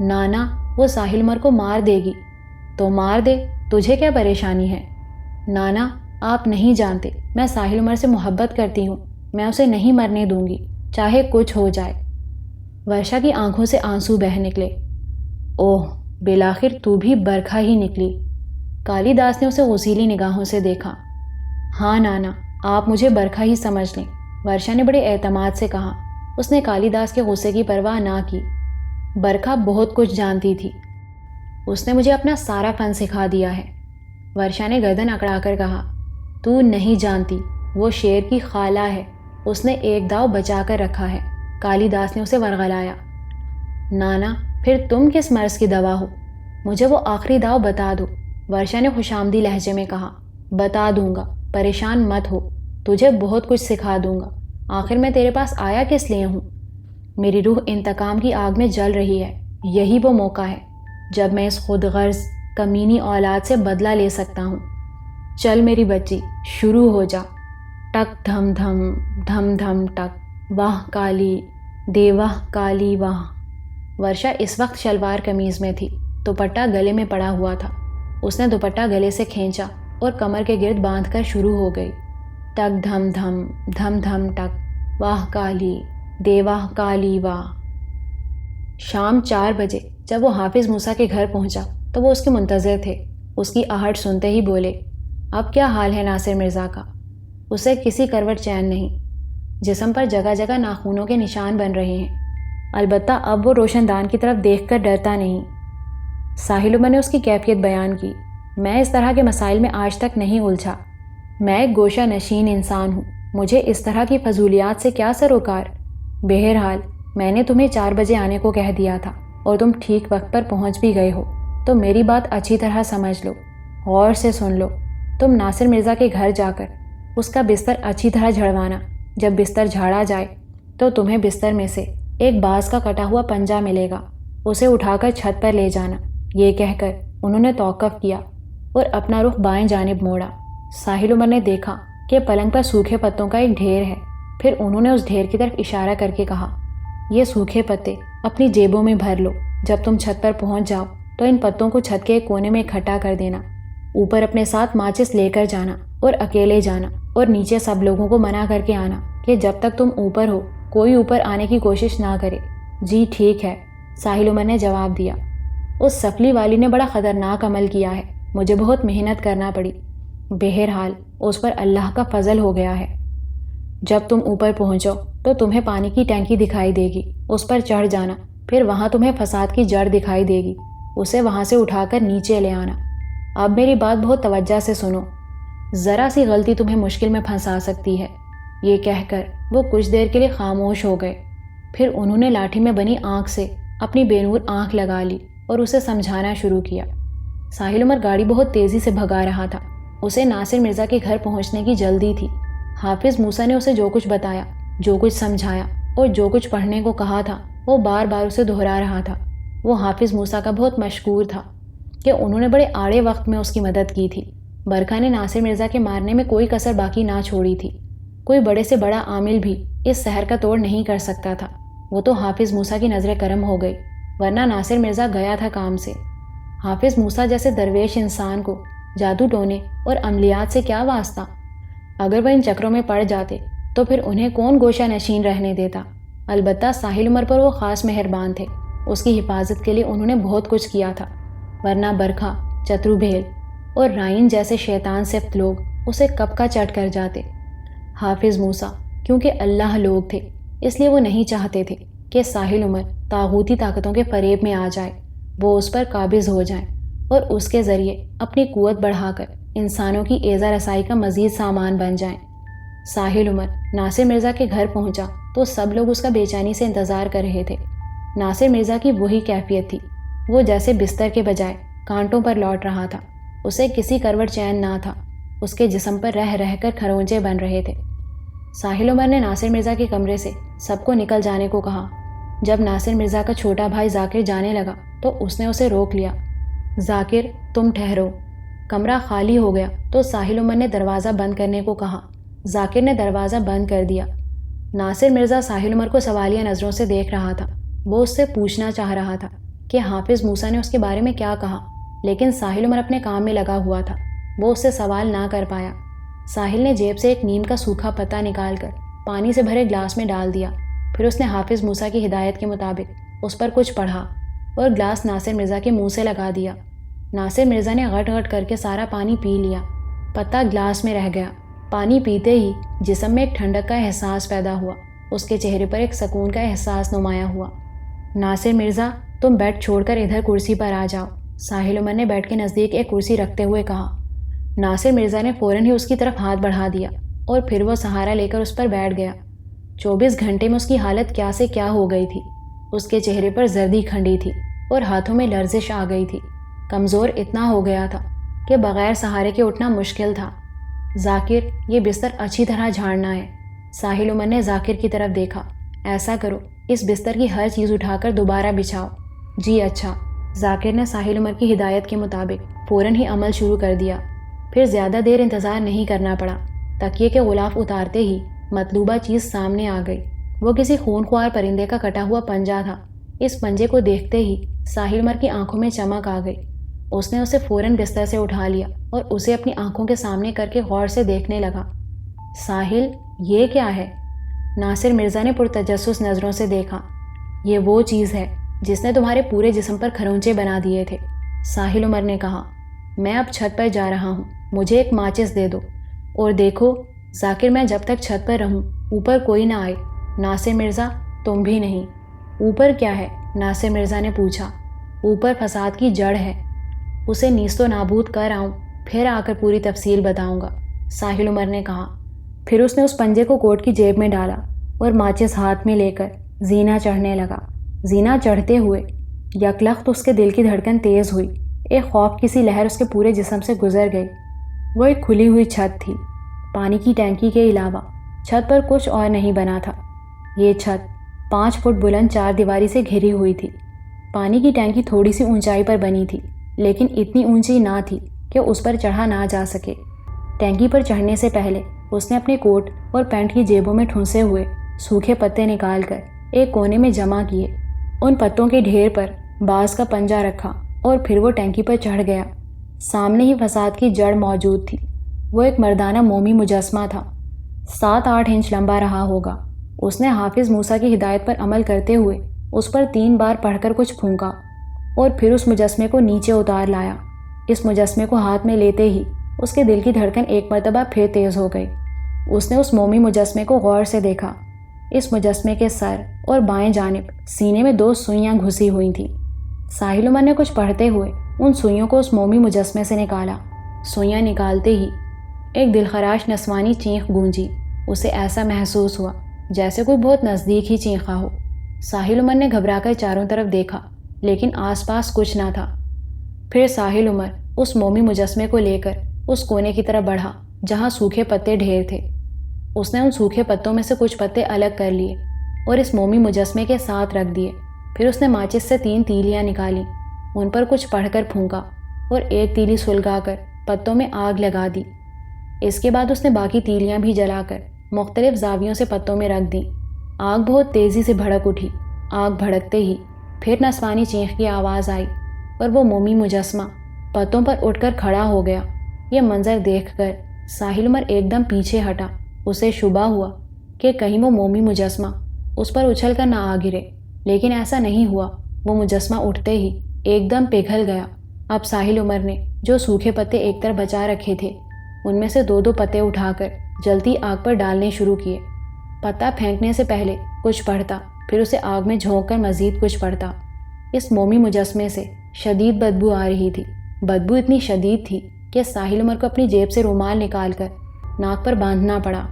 نانا، وہ ساحل عمر کو مار دے گی۔ تو مار دے، تجھے کیا پریشانی ہے؟ نانا، آپ نہیں جانتے، میں ساحل عمر سے محبت کرتی ہوں، میں اسے نہیں مرنے دوں گی، چاہے کچھ ہو جائے۔ ورشا کی آنکھوں سے آنسو بہہ نکلے۔ اوہ، بالآخر تو بھی برکھا ہی نکلی۔ کالی داس نے اسے غصیلی نگاہوں سے دیکھا۔ ہاں نانا، آپ مجھے برکھا ہی سمجھ لیں، ورشا نے بڑے اعتماد سے کہا۔ اس نے کالی داس کے غصے کی پرواہ نہ کی۔ برکھا بہت کچھ جانتی تھی، اس نے مجھے اپنا سارا فن سکھا دیا ہے۔ ورشا نے گردن اکڑا کر کہا۔ تو نہیں جانتی، وہ شیر کی خالہ ہے، اس نے ایک داؤ بچا کر رکھا ہے۔ کالی داس نے اسے ورغلایا۔ نانا، پھر تم کس مرض کی دوا ہو؟ مجھے وہ آخری داؤ بتا دو، ورشا نے خوشامدی لہجے میں کہا۔ بتا دوں گا، پریشان مت ہو، تجھے بہت کچھ سکھا دوں گا۔ آخر میں تیرے پاس آیا کس لیے ہوں؟ میری روح انتقام کی آگ میں جل رہی ہے، یہی وہ موقع ہے جب میں اس خود غرض کمینی اولاد سے بدلہ لے سکتا ہوں۔ چل میری بچی، شروع ہو جا۔ ٹک دھم دھم، دھم دھم ٹک، واہ کالی، دیواہ کالی واہ۔ ورشا اس وقت شلوار قمیض میں تھی، دوپٹہ گلے میں پڑا ہوا تھا۔ اس نے دوپٹہ گلے سے کھینچا اور کمر کے گرد باندھ کر شروع ہو گئی۔ ٹک دھم دھم، دھم دھم ٹک، واہ کالی، دیواہ کالی واہ۔ شام 4 بجے جب وہ حافظ موسیٰ کے گھر پہنچا تو وہ اس کے منتظر تھے۔ اس کی آہٹ سنتے ہی بولے، اب کیا حال ہے ناصر مرزا کا؟ اسے کسی کروٹ چین نہیں، جسم پر جگہ جگہ ناخونوں کے نشان بن رہے ہیں، البتہ اب وہ روشن دان کی طرف دیکھ کر ڈرتا نہیں۔ ساحل عمر نے اس کی کیفیت بیان کی۔ میں اس طرح کے مسائل میں آج تک نہیں الجھا، میں ایک گوشہ نشین انسان ہوں، مجھے اس طرح کی فضولیات سے کیا سروکار؟ بہرحال میں نے تمہیں 4 بجے آنے کو کہہ دیا تھا اور تم ٹھیک وقت پر پہنچ بھی گئے ہو، تو میری بات اچھی طرح سمجھ لو، غور سے سن لو۔ تم ناصر مرزا کے گھر جا کر اس کا بستر اچھی طرح جھڑوانا۔ جب بستر جھاڑا جائے تو تمہیں بستر میں سے ایک باز کا کٹا ہوا پنجہ ملے گا، اسے اٹھا کر چھت پر لے جانا۔ یہ کہہ کر انہوں نے توقف کیا اور اپنا رخ بائیں جانب موڑا۔ ساحل عمر نے دیکھا کہ پلنگ پر سوکھے پتوں کا ایک ڈھیر ہے، پھر انہوں نے اس ڈھیر کی طرف اشارہ کر کے کہا، یہ سوکھے پتے اپنی جیبوں میں بھر لو، جب تم چھت پر پہنچ جاؤ تو ان پتوں کو چھت کے ایک کونے میں اکٹھا کر دینا، اوپر اپنے ساتھ ماچس لے کر جانا اور اکیلے جانا، اور نیچے سب لوگوں کو منع کر کے آنا کہ جب تک تم اوپر ہو کوئی اوپر آنے کی کوشش نہ کرے۔ جی ٹھیک ہے، ساحل عمر نے جواب دیا۔ اس سفلی والی نے بڑا خطرناک عمل کیا ہے، مجھے بہت محنت کرنا پڑی، بہرحال اس پر اللہ کا فضل ہو گیا ہے۔ جب تم اوپر پہنچو تو تمہیں پانی کی ٹینکی دکھائی دے گی، اس پر چڑھ جانا، پھر وہاں تمہیں فساد کی جڑ دکھائی دے گی، اسے وہاں سے اٹھا کر نیچے لے آنا۔ اب میری بات بہت توجہ سے سنو، ذرا سی غلطی تمہیں مشکل میں پھنسا سکتی ہے۔ یہ کہہ کر وہ کچھ دیر کے لیے خاموش ہو گئے، پھر انہوں نے لاٹھی میں بنی آنکھ سے اپنی بے نور آنکھ لگا لی اور اسے سمجھانا شروع کیا۔ ساحل عمر گاڑی بہت تیزی سے بھگا رہا تھا، اسے ناصر مرزا کے گھر پہنچنے کی جلدی تھی۔ حافظ موسیٰ نے اسے جو کچھ بتایا، جو کچھ سمجھایا اور جو کچھ پڑھنے کو کہا تھا وہ بار بار اسے دہرا رہا تھا۔ وہ حافظ موسیٰ کا بہت مشکور تھا کہ انہوں نے بڑے آڑے وقت میں اس کی مدد کی تھی۔ برکھا نے ناصر مرزا کے مارنے میں کوئی کسر باقی نہ چھوڑی تھی، کوئی بڑے سے بڑا عامل بھی اس سحر کا توڑ نہیں کر سکتا تھا۔ وہ تو حافظ موسیٰ کی نظر کرم ہو گئی، ورنہ ناصر مرزا گیا تھا کام سے۔ حافظ موسیٰ جیسے درویش انسان کو جادو ٹونے اور عملیات سے کیا واسطہ؟ اگر وہ ان چکروں میں پڑ جاتے تو پھر انہیں کون گوشہ نشین رہنے دیتا؟ البتہ ساحل عمر پر وہ خاص مہربان تھے، اس کی حفاظت کے لیے انہوں نے بہت کچھ کیا تھا، ورنہ برکھا، چترو بھیل اور رائن جیسے شیطان صفت لوگ اسے کب کا چٹ کر جاتے۔ حافظ موسیٰ کیونکہ اللہ لوگ تھے، اس لیے وہ نہیں چاہتے تھے کہ ساحل عمر طاغوتی طاقتوں کے فریب میں آ جائے، وہ اس پر قابض ہو جائیں اور اس کے ذریعے اپنی قوت بڑھا کر انسانوں کی ایذا رسائی کا مزید سامان بن جائیں۔ ساحل عمر ناصر مرزا کے گھر پہنچا تو سب لوگ اس کا بے چینی سے انتظار کر رہے تھے۔ ناصر مرزا کی وہی کیفیت تھی، وہ جیسے بستر کے بجائے کانٹوں پر لوٹ رہا تھا۔ اسے کسی کروٹ چین نہ تھا، اس کے جسم پر رہ رہ کر کھرونچے بن رہے تھے۔ ساحل عمر نے ناصر مرزا کے کمرے سے سب کو نکل جانے کو کہا۔ جب ناصر مرزا کا چھوٹا بھائی ذاکر جانے لگا تو اس نے اسے روک لیا۔ ذاکر تم ٹھہرو۔ کمرہ خالی ہو گیا تو ساحل عمر نے دروازہ بند کرنے کو کہا۔ ذاکر نے دروازہ بند کر دیا۔ ناصر مرزا ساحل عمر کو سوالیہ نظروں سے دیکھ رہا تھا۔ وہ اس سے پوچھنا چاہ رہا تھا کہ حافظ موسیٰ نے اس کے بارے میں کیا کہا، لیکن ساحل عمر اپنے کام میں لگا ہوا تھا، وہ اس سے سوال نہ کر پایا۔ ساحل نے جیب سے ایک نیم کا سوکھا پتا نکال کر پانی سے بھرے گلاس میں ڈال دیا، پھر اس نے حافظ موسیٰ کی ہدایت کے مطابق اس پر کچھ پڑھا اور گلاس ناصر مرزا کے منہ سے لگا دیا۔ ناصر مرزا نے غٹ غٹ کر کے سارا پانی پی لیا۔ پتا گلاس میں رہ گیا۔ پانی پیتے ہی جسم میں ایک ٹھنڈک کا احساس پیدا ہوا، اس کے چہرے پر ایک سکون کا احساس نمایاں ہوا۔ ناصر مرزا تم بیڈ چھوڑ کر ادھر کرسی پر آ جاؤ، ساحل عمر نے بیڈ کے نزدیک ایک کرسی رکھتے ہوئے کہا۔ ناصر مرزا نے فوراً ہی اس کی طرف ہاتھ بڑھا دیا اور پھر وہ سہارا لے کر اس پر بیٹھ گیا۔ 24 گھنٹے میں اس کی حالت کیا سے کیا ہو گئی تھی۔ اس کے چہرے پر زردی کھنڈی تھی اور ہاتھوں میں لرزش آ گئی تھی۔ کمزور اتنا ہو گیا تھا کہ بغیر سہارے کے اٹھنا مشکل تھا۔ ذاکر یہ بستر اچھی طرح جھاڑنا ہے۔ ساحل عمر نے ذاکر کی طرف دیکھا۔ ایسا کرو، اس بستر کی ہر چیز اٹھا کر دوبارہ بچھاؤ۔ جی اچھا۔ ذاکر نے ساحل عمر کی ہدایت کے مطابق فوراً ہی عمل شروع کر دیا۔ پھر زیادہ دیر انتظار نہیں کرنا پڑا۔ تکیے کے غلاف اتارتے ہی مطلوبہ چیز سامنے آ گئی۔ وہ کسی خونخوار پرندے کا کٹا ہوا پنجہ تھا۔ اس پنجے کو دیکھتے ہی ساحل عمر کی آنکھوں میں چمک آ گئی۔ اس نے اسے فوراً بستر سے اٹھا لیا اور اسے اپنی آنکھوں کے سامنے کر کے غور سے دیکھنے لگا۔ ساحل، یہ کیا ہے؟ ناصر مرزا نے پرتجسس نظروں سے دیکھا۔ یہ وہ چیز ہے جس نے تمہارے پورے جسم پر کھرونچے بنا دیے تھے، ساحل عمر نے کہا۔ میں اب چھت پر جا رہا ہوں، مجھے ایک ماچس دے دو۔ اور دیکھو ذاکر، میں جب تک چھت پر رہوں اوپر کوئی نہ آئے۔ ناصر مرزا تم بھی نہیں۔ اوپر کیا ہے؟ ناصر مرزا نے پوچھا۔ اوپر فساد کی جڑ ہے، اسے نیست و نابود کر آؤں پھر آ کر پوری تفصیل بتاؤں گا، ساحل عمر نے کہا۔ پھر اس نے اس پنجے کو کوٹ کی جیب میں ڈالا اور ماچس ہاتھ میں لے کر زینہ چڑھنے لگا۔ زینہ چڑھتے ہوئے یکلخت اس کے دل کی دھڑکن تیز ہوئی۔ ایک خوف کی سی لہر اس کے پورے جسم سے گزر گئی۔ وہ ایک کھلی ہوئی چھت تھی۔ پانی کی ٹینکی کے علاوہ چھت پر کچھ اور نہیں بنا تھا۔ یہ چھت 5 فٹ بلند 4 دیواری سے گھری ہوئی تھی۔ پانی کی ٹینکی تھوڑی سی اونچائی پر بنی تھی، لیکن اتنی اونچی نہ تھی کہ اس پر چڑھا نہ جا سکے۔ ٹینکی پر چڑھنے سے پہلے اس نے اپنے کوٹ اور پینٹ کی جیبوں میں ٹھونسے ہوئے سوکھے پتے نکال کر ایک کونے میں جمع کیے۔ ان پتوں کے ڈھیر پر باز کا پنجہ رکھا اور پھر وہ ٹینکی پر چڑھ گیا۔ سامنے ہی فساد کی جڑ موجود تھی۔ وہ ایک مردانہ مومی مجسمہ تھا، 7-8 انچ لمبا رہا ہوگا۔ اس نے حافظ موسیٰ کی ہدایت پر عمل کرتے ہوئے اس پر 3 بار پڑھ کر کچھ پھونکا اور پھر اس مجسمے کو نیچے اتار لایا۔ اس مجسمے کو ہاتھ میں لیتے ہی اس کے دل کی دھڑکن ایک مرتبہ پھر تیز ہو گئی۔ اس نے اس مومی مجسمے کو غور سے دیکھا۔ اس مجسمے کے سر اور بائیں جانب سینے میں 2 سوئیاں گھسی ہوئی تھیں۔ ساحل عمر نے کچھ پڑھتے ہوئے ان سوئیوں کو اس مومی مجسمے سے نکالا۔ سوئیاں نکالتے ہی ایک دلخراش نسوانی چینخ گونجی۔ اسے ایسا محسوس ہوا جیسے کوئی بہت نزدیک ہی چینخا ہو۔ ساحل عمر نے گھبرا کر چاروں طرف دیکھا، لیکن آس پاس کچھ نہ تھا۔ پھر ساحل عمر اس مومی مجسمے کو لے کر اس کونے کی طرف بڑھا جہاں سوکھے پتے ڈھیر تھے۔ اس نے ان سوکھے پتوں میں سے کچھ پتے الگ کر لیے اور اس مومی مجسمے کے ساتھ رکھ دیے۔ پھر اس نے ماچس سے 3 تیلیاں نکالیں، ان پر کچھ پڑھ کر پھونکا اور ایک تیلی سلگا کر پتوں میں آگ لگا دی۔ اس کے بعد اس نے باقی تیلیاں بھی جلا کر مختلف زاویوں سے پتوں میں رکھ دیں۔ آگ بہت تیزی سے بھڑک اٹھی۔ آگ بھڑکتے ہی پھر نسوانی چینخ کی آواز آئی اور وہ مومی مجسمہ پتوں پر اٹھ کر کھڑا ہو گیا۔ یہ منظر دیکھ کر ساحل عمر ایک دم پیچھے ہٹا۔ اسے شبہ ہوا کہ کہیں وہ مومی مجسمہ اس پر اچھل کر نہ آ گرے، لیکن ایسا نہیں ہوا۔ وہ مجسمہ اٹھتے ہی ایک دم پگھل گیا۔ اب ساحل عمر نے جو سوکھے پتے ایک طرف بچا رکھے تھے ان میں سے 2 پتے اٹھا کر جلتی آگ پر ڈالنے شروع کیے۔ پتا پھینکنے سے پہلے کچھ پڑھتا، پھر اسے آگ میں جھونک کر مزید کچھ پڑھتا۔ اس مومی مجسمے سے شدید بدبو آ رہی تھی۔ بدبو اتنی شدید تھی کہ ساحل عمر کو اپنی جیب سے رومال نکال کر ناک پر باندھنا پڑا۔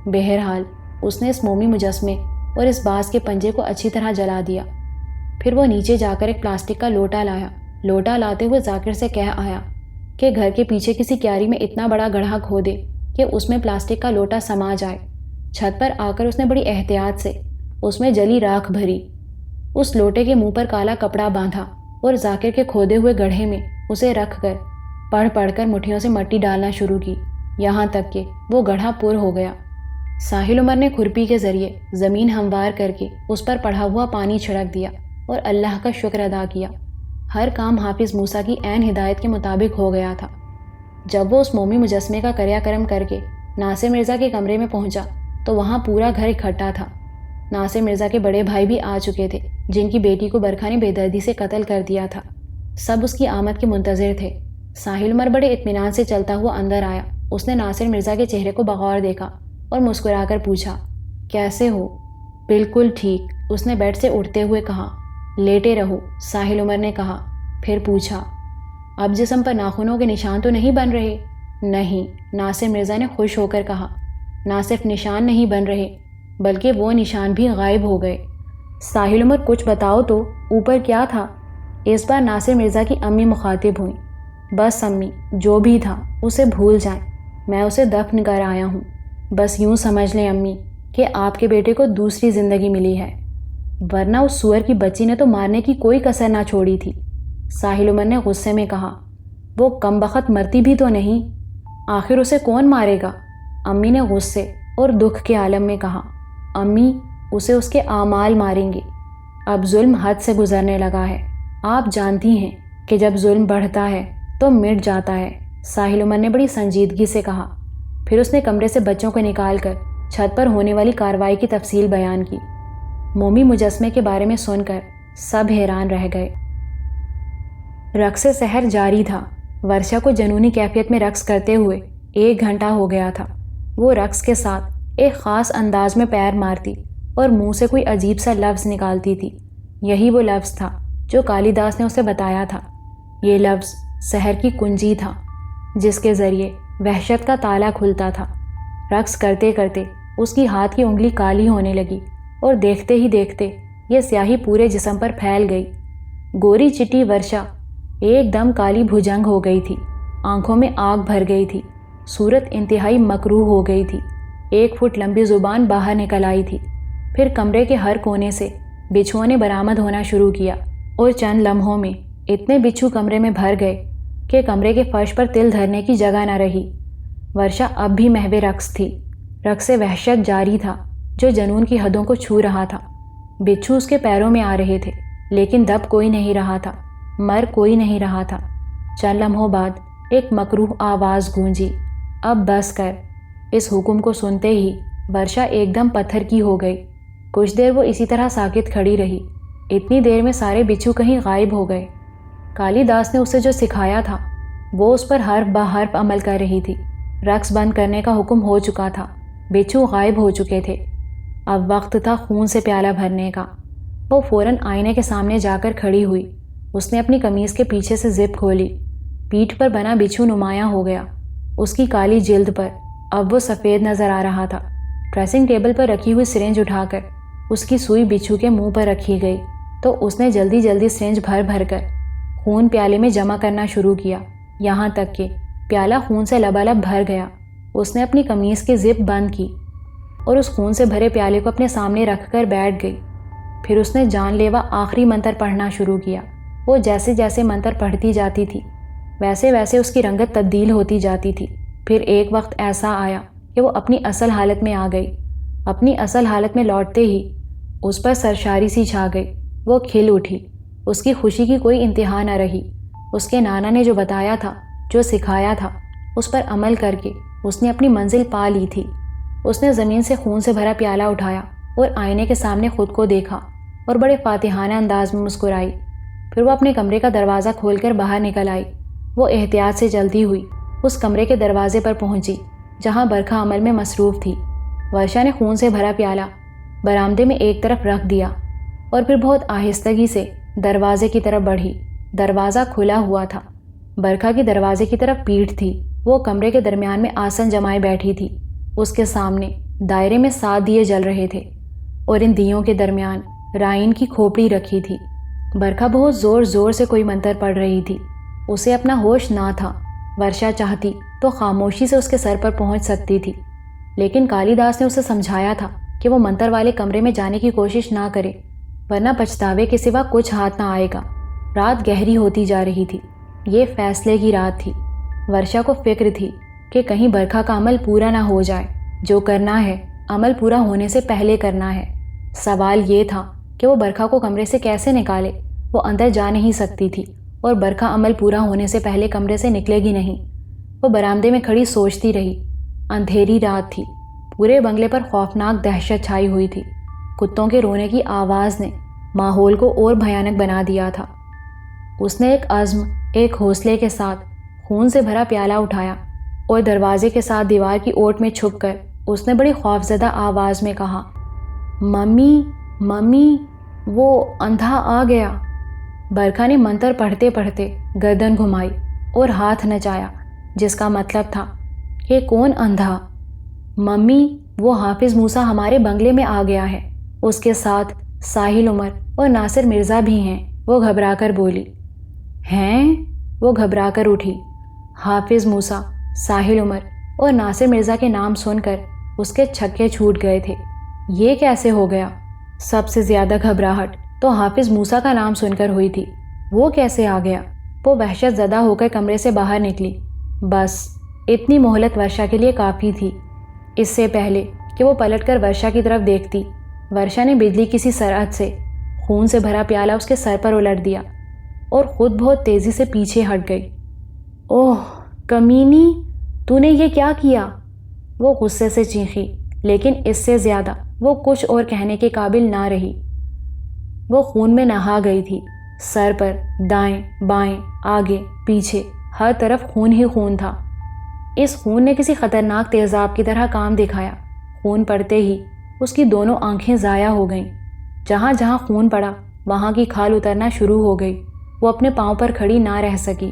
بہرحال اس نے اس مومی مجسمے اور اس باز کے پنجے کو اچھی طرح جلا دیا۔ پھر وہ نیچے جا کر ایک پلاسٹک کا لوٹا لایا۔ لوٹا لاتے ہوئے ذاکر سے کہہ آیا کہ گھر کے پیچھے کسی کیاری میں اتنا بڑا گڑھا کھودے کہ اس میں پلاسٹک کا لوٹا سما جائے۔ چھت پر آ کر اس نے بڑی احتیاط سے اس میں جلی راکھ بھری، اس لوٹے کے منہ پر کالا کپڑا باندھا اور ذاکر کے کھودے ہوئے گڑھے میں اسے رکھ کر پڑھ کر مٹھیوں سے مٹی ڈالنا شروع کی، یہاں تک کہ وہ گڑھا پر ہو گیا۔ ساحل عمر نے کھرپی کے ذریعے زمین ہموار کر کے اس پر پڑا ہوا پانی چھڑک دیا اور اللہ کا شکر ادا کیا۔ ہر کام حافظ موسیٰ کی عین ہدایت کے مطابق ہو گیا تھا۔ جب وہ اس مومی مجسمے کا کریا کرم کر کے ناصر مرزا کے کمرے میں پہنچا تو وہاں پورا گھر اکٹھا تھا۔ ناصر مرزا کے بڑے بھائی بھی آ چکے تھے، جن کی بیٹی کو برکھا نے بے دردی سے قتل کر دیا تھا۔ سب اس کی آمد کے منتظر تھے۔ ساحل عمر بڑے اطمینان سے چلتا ہوا اندر آیا۔ اس نے ناصر مرزا کے چہرے کو بغور دیکھا اور مسکرا کر پوچھا، کیسے ہو؟ بالکل ٹھیک، اس نے بیڈ سے اٹھتے ہوئے کہا۔ لیٹے رہو، ساحل عمر نے کہا۔ پھر پوچھا، اب جسم پر ناخنوں کے نشان تو نہیں بن رہے؟ نہیں، ناصر مرزا نے خوش ہو کر کہا۔ نہ صرف نشان نہیں بن رہے بلکہ وہ نشان بھی غائب ہو گئے۔ ساحل عمر کچھ بتاؤ تو، اوپر کیا تھا؟ اس بار ناصر مرزا کی امی مخاطب ہوئیں۔ بس امی، جو بھی تھا اسے بھول جائیں، میں اسے دفن کر آیا ہوں۔ بس یوں سمجھ لیں امی کہ آپ کے بیٹے کو دوسری زندگی ملی ہے، ورنہ اس سور کی بچی نے تو مارنے کی کوئی کسر نہ چھوڑی تھی۔ ساحل عمر نے غصے میں کہا، وہ کم بخت مرتی بھی تو نہیں، آخر اسے کون مارے گا؟ امی نے غصے اور دکھ کے عالم میں کہا، امی، اسے اس کے اعمال ماریں گے۔ اب ظلم حد سے گزرنے لگا ہے، آپ جانتی ہیں کہ جب ظلم بڑھتا ہے تو مٹ جاتا ہے، ساحل عمر نے بڑی سنجیدگی سے کہا۔ پھر اس نے کمرے سے بچوں کو نکال کر چھت پر ہونے والی کارروائی کی تفصیل بیان کی۔ مومی مجسمے کے بارے میں سن کر سب حیران رہ گئے۔ رقص سحر جاری تھا۔ ورشا کو جنونی کیفیت میں رقص کرتے ہوئے 1 گھنٹہ ہو گیا تھا۔ وہ رقص کے ساتھ ایک خاص انداز میں پیر مارتی اور منہ سے کوئی عجیب سا لفظ نکالتی تھی۔ یہی وہ لفظ تھا جو کالی داس نے اسے بتایا تھا۔ یہ لفظ سحر کی کنجی تھا جس کے ذریعے وحشت کا تالا کھلتا تھا۔ رقص کرتے کرتے اس کی ہاتھ کی انگلی کالی ہونے لگی اور دیکھتے ہی دیکھتے یہ سیاہی پورے جسم پر پھیل گئی۔ گوری چٹی ورشا ایک دم کالی بھجنگ ہو گئی تھی، آنکھوں میں آگ بھر گئی تھی، صورت انتہائی مکروہ ہو گئی تھی، 1 فٹ لمبی زبان باہر نکل آئی تھی۔ پھر کمرے کے ہر کونے سے بچھوؤں نے برآمد ہونا شروع کیا اور چند لمحوں میں اتنے بچھو کمرے میں بھر گئے کہ کمرے کے فرش پر تل دھرنے کی جگہ نہ رہی۔ ورشا اب بھی محو رقص تھی۔ رقص وحشت جاری تھا جو جنون کی حدوں کو چھو رہا تھا۔ بچھو اس کے پیروں میں آ رہے تھے لیکن دب کوئی نہیں رہا تھا، مر کوئی نہیں رہا تھا۔ چند لمحوں بعد ایک مکروہ آواز گونجی، اب بس کر۔ اس حکم کو سنتے ہی ورشا ایک دم پتھر کی ہو گئی۔ کچھ دیر وہ اسی طرح ساکت کھڑی رہی۔ اتنی دیر میں سارے بچھو کہیں غائب ہو گئے۔ کالی داس نے اسے جو سکھایا تھا وہ اس پر حرف بہ حرف عمل کر رہی تھی۔ رقص بند کرنے کا حکم ہو چکا تھا، بچھو غائب ہو چکے تھے۔ اب وقت تھا خون سے پیالہ بھرنے کا۔ وہ فوراً آئینے کے سامنے جا کر کھڑی ہوئی۔ اس نے اپنی قمیض کے پیچھے سے زپ کھولی۔ پیٹھ پر بنا بچھو نمایاں ہو گیا۔ اس کی کالی جلد پر اب وہ سفید نظر آ رہا تھا۔ ڈریسنگ ٹیبل پر رکھی ہوئی سرنج اٹھا کر اس کی سوئی بچھو کے منہ پر رکھی گئی تو اس نے جلدی جلدی سرنج بھر بھر کر خون پیالے میں جمع کرنا شروع کیا، یہاں تک کہ پیالہ خون سے لبالب بھر گیا۔ اس نے اپنی قمیض کی زپ بند کی اور اس خون سے بھرے پیالے کو اپنے سامنے رکھ کر بیٹھ گئی۔ پھر اس نے جان لیوا آخری منتر پڑھنا شروع کیا۔ وہ جیسے جیسے منتر پڑھتی جاتی تھی ویسے ویسے اس کی رنگت تبدیل ہوتی جاتی تھی۔ پھر ایک وقت ایسا آیا کہ وہ اپنی اصل حالت میں آ گئی۔ اپنی اصل حالت میں لوٹتے ہی اس پر سرشاری سی چھا گئی۔ وہ کھل اٹھی۔ اس کی خوشی کی کوئی انتہا نہ رہی۔ اس کے نانا نے جو بتایا تھا، جو سکھایا تھا، اس پر عمل کر کے اس نے اپنی منزل پا لی تھی۔ اس نے زمین سے خون سے بھرا پیالہ اٹھایا اور آئینے کے سامنے خود کو دیکھا اور بڑے فاتحانہ انداز میں مسکرائی۔ پھر وہ اپنے کمرے کا دروازہ کھول کر باہر نکل آئی۔ وہ احتیاط سے چلتی ہوئی اس کمرے کے دروازے پر پہنچی جہاں برکھا عمل میں مصروف تھی۔ ورشا نے خون سے بھرا پیالہ برآمدے میں ایک طرف رکھ دیا اور پھر بہت آہستگی سے دروازے کی طرف بڑھی۔ دروازہ کھلا ہوا تھا۔ برکھا کی دروازے کی طرف پیٹھ تھی۔ وہ کمرے کے درمیان میں آسن جمائے بیٹھی تھی۔ اس کے سامنے دائرے میں 7 دیے جل رہے تھے اور ان دیوں کے درمیان رائن کی کھوپڑی رکھی تھی۔ برکھا بہت زور زور سے کوئی منتر پڑھ رہی تھی۔ اسے اپنا ہوش نہ تھا۔ ورشا چاہتی تو خاموشی سے اس کے سر پر پہنچ سکتی تھی، لیکن کالی داس نے اسے سمجھایا تھا کہ وہ منتر والے کمرے میں جانے کی کوشش نہ کرے، ورنہ پچھتاوے کے سوا کچھ ہاتھ نہ آئے گا۔ رات گہری ہوتی جا رہی تھی، یہ فیصلے کی رات تھی۔ ورشا کو فکر تھی کہ کہیں برکھا کا عمل پورا نہ ہو جائے۔ جو کرنا ہے عمل پورا ہونے سے پہلے کرنا ہے۔ سوال یہ تھا کہ وہ برکھا کو کمرے سے کیسے نکالے۔ وہ اندر جا نہیں سکتی تھی اور برکھا عمل پورا ہونے سے پہلے کمرے سے نکلے گی نہیں۔ وہ برآمدے میں کھڑی سوچتی رہی۔ اندھیری رات تھی، پورے بنگلے پر خوفناک دہشت چھائی ہوئی تھی۔ کتوں کے رونے کی آواز نے ماحول کو اور بھیانک بنا دیا تھا۔ اس نے ایک عزم، ایک حوصلے کے ساتھ خون سے بھرا پیالہ اٹھایا اور دروازے کے ساتھ دیوار کی اوٹ میں چھپ کر اس نے بڑی خوفزدہ آواز میں کہا، ممی ممی، وہ اندھا آ گیا۔ برکھا نے منتر پڑھتے پڑھتے گردن گھمائی اور ہاتھ نچایا، جس کا مطلب تھا کہ کون اندھا؟ ممی، وہ حافظ موسیٰ ہمارے بنگلے میں آ گیا ہے، اس کے ساتھ ساحل عمر اور ناصر مرزا بھی ہیں، وہ گھبرا کر بولی۔ ہیں؟ وہ گھبرا کر اٹھی۔ حافظ موسیٰ، ساحل عمر اور ناصر مرزا کے نام سن کر اس کے چھکے چھوٹ گئے تھے۔ یہ کیسے ہو گیا؟ سب سے زیادہ گھبراہٹ تو حافظ موسیٰ کا نام سن کر ہوئی تھی۔ وہ کیسے آ گیا؟ وہ وحشت زدہ ہو کر کمرے سے باہر نکلی۔ بس اتنی مہلت ورشا کے لیے کافی تھی۔ اس سے پہلے کہ وہ پلٹ کر ورشا کی طرف دیکھتی، ورشا نے بجلی کسی سرعت سے خون سے بھرا پیالہ اس کے سر پر الٹ دیا اور خود بہت تیزی سے پیچھے ہٹ گئی۔ اوہ کمینی، تو نے یہ کیا کیا؟ وہ غصے سے چیخی، لیکن اس سے زیادہ وہ کچھ اور کہنے کے قابل نہ رہی۔ وہ خون میں نہا گئی تھی۔ سر پر، دائیں بائیں، آگے پیچھے، ہر طرف خون ہی خون تھا۔ اس خون نے کسی خطرناک تیزاب کی طرح کام دکھایا۔ خون پڑتے ہی اس کی دونوں آنکھیں ضائع ہو گئیں۔ جہاں جہاں خون پڑا وہاں کی کھال اترنا شروع ہو گئی۔ وہ اپنے پاؤں پر کھڑی نہ رہ سکی،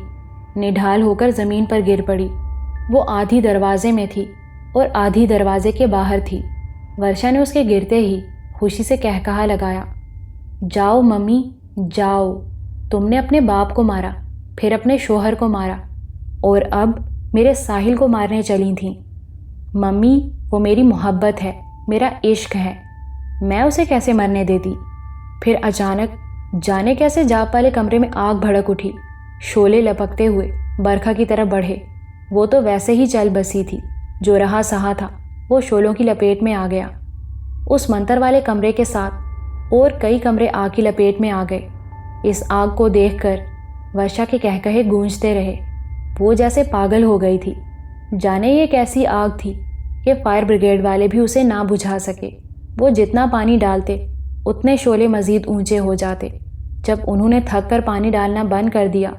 نڈھال ہو کر زمین پر گر پڑی۔ وہ آدھی دروازے میں تھی اور آدھی دروازے کے باہر تھی۔ ورشا نے اس کے گرتے ہی خوشی سے کہا لگایا، جاؤ ممی جاؤ، تم نے اپنے باپ کو مارا، پھر اپنے شوہر کو مارا، اور اب میرے ساحل کو مارنے چلی تھیں۔ ممی، وہ میری محبت ہے، میرا عشق ہے، میں اسے کیسے مرنے دیتی؟ پھر اچانک جانے کیسے جاپ والے کمرے میں آگ بھڑک اٹھی۔ شعلے لپکتے ہوئے برکھا کی طرف بڑھے۔ وہ تو ویسے ہی چل بسی تھی، جو رہا سہا تھا وہ شعلوں کی لپیٹ میں آ گیا۔ اس منتر والے کمرے کے ساتھ اور کئی کمرے آگ کی لپیٹ میں آ گئے۔ اس آگ کو دیکھ کر ورشا کے کہے گونجتے رہے۔ وہ جیسے پاگل ہو گئی تھی۔ جانے یہ کیسی آگ تھی کہ فائر بریگیڈ والے بھی اسے نہ بجھا سکے۔ وہ جتنا پانی ڈالتے اتنے شعلے مزید اونچے ہو جاتے۔ جب انہوں نے تھک کر پانی ڈالنا بند کر دیا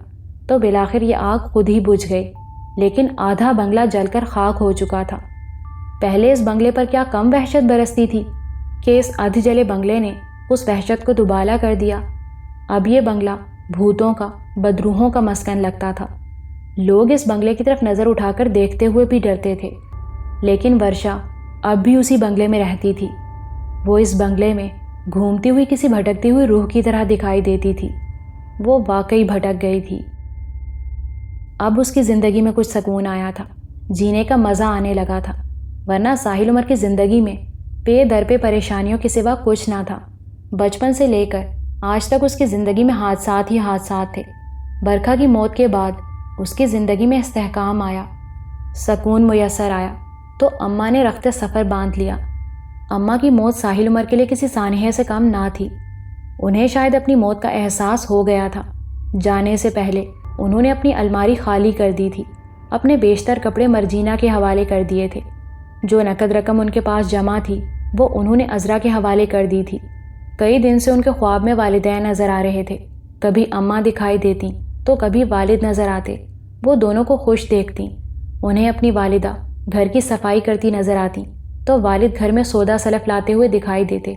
تو بالآخر یہ آگ خود ہی بجھ گئی، لیکن آدھا بنگلہ جل کر خاک ہو چکا تھا۔ پہلے اس بنگلے پر کیا کم وحشت برستی تھی کہ اس ادھ جلے بنگلے نے اس وحشت کو دوبالا کر دیا۔ اب یہ بنگلہ بھوتوں کا، بدروحوں کا مسکن لگتا تھا۔ لوگ اس بنگلے کی طرف نظر اٹھا کر دیکھتے ہوئے بھی ڈرتے تھے، لیکن ورشا اب بھی اسی بنگلے میں رہتی تھی۔ وہ اس بنگلے میں گھومتی ہوئی کسی بھٹکتی ہوئی روح کی طرح دکھائی دیتی تھی۔ وہ واقعی بھٹک گئی تھی۔ اب اس کی زندگی میں کچھ سکون آیا تھا، جینے کا مزہ آنے لگا تھا، ورنہ ساحل عمر کی زندگی میں پے در پہ پریشانیوں کے سوا کچھ نہ تھا۔ بچپن سے لے کر آج تک اس کی زندگی میں حادثات ہی حادثات تھے۔ برکھا کی موت کے بعد اس کی زندگی میں استحکام آیا، سکون میسر آیا تو اماں نے رخت سفر باندھ لیا۔ اماں کی موت ساحل عمر کے لیے کسی سانحے سے کم نہ تھی۔ انہیں شاید اپنی موت کا احساس ہو گیا تھا۔ جانے سے پہلے انہوں نے اپنی الماری خالی کر دی تھی، اپنے بیشتر کپڑے مرجینہ کے حوالے کر دیے تھے۔ جو نقد رقم ان کے پاس جمع تھی وہ انہوں نے عذرا کے حوالے کر دی تھی۔ کئی دن سے ان کے خواب میں والدین نظر آ رہے تھے، کبھی اماں دکھائی دیتی تو کبھی والد نظر آتے۔ وہ دونوں کو خوش دیکھتی۔ انہیں اپنی والدہ گھر کی صفائی کرتی نظر آتی تو والد گھر میں سودا سلف لاتے ہوئے دکھائی دیتے۔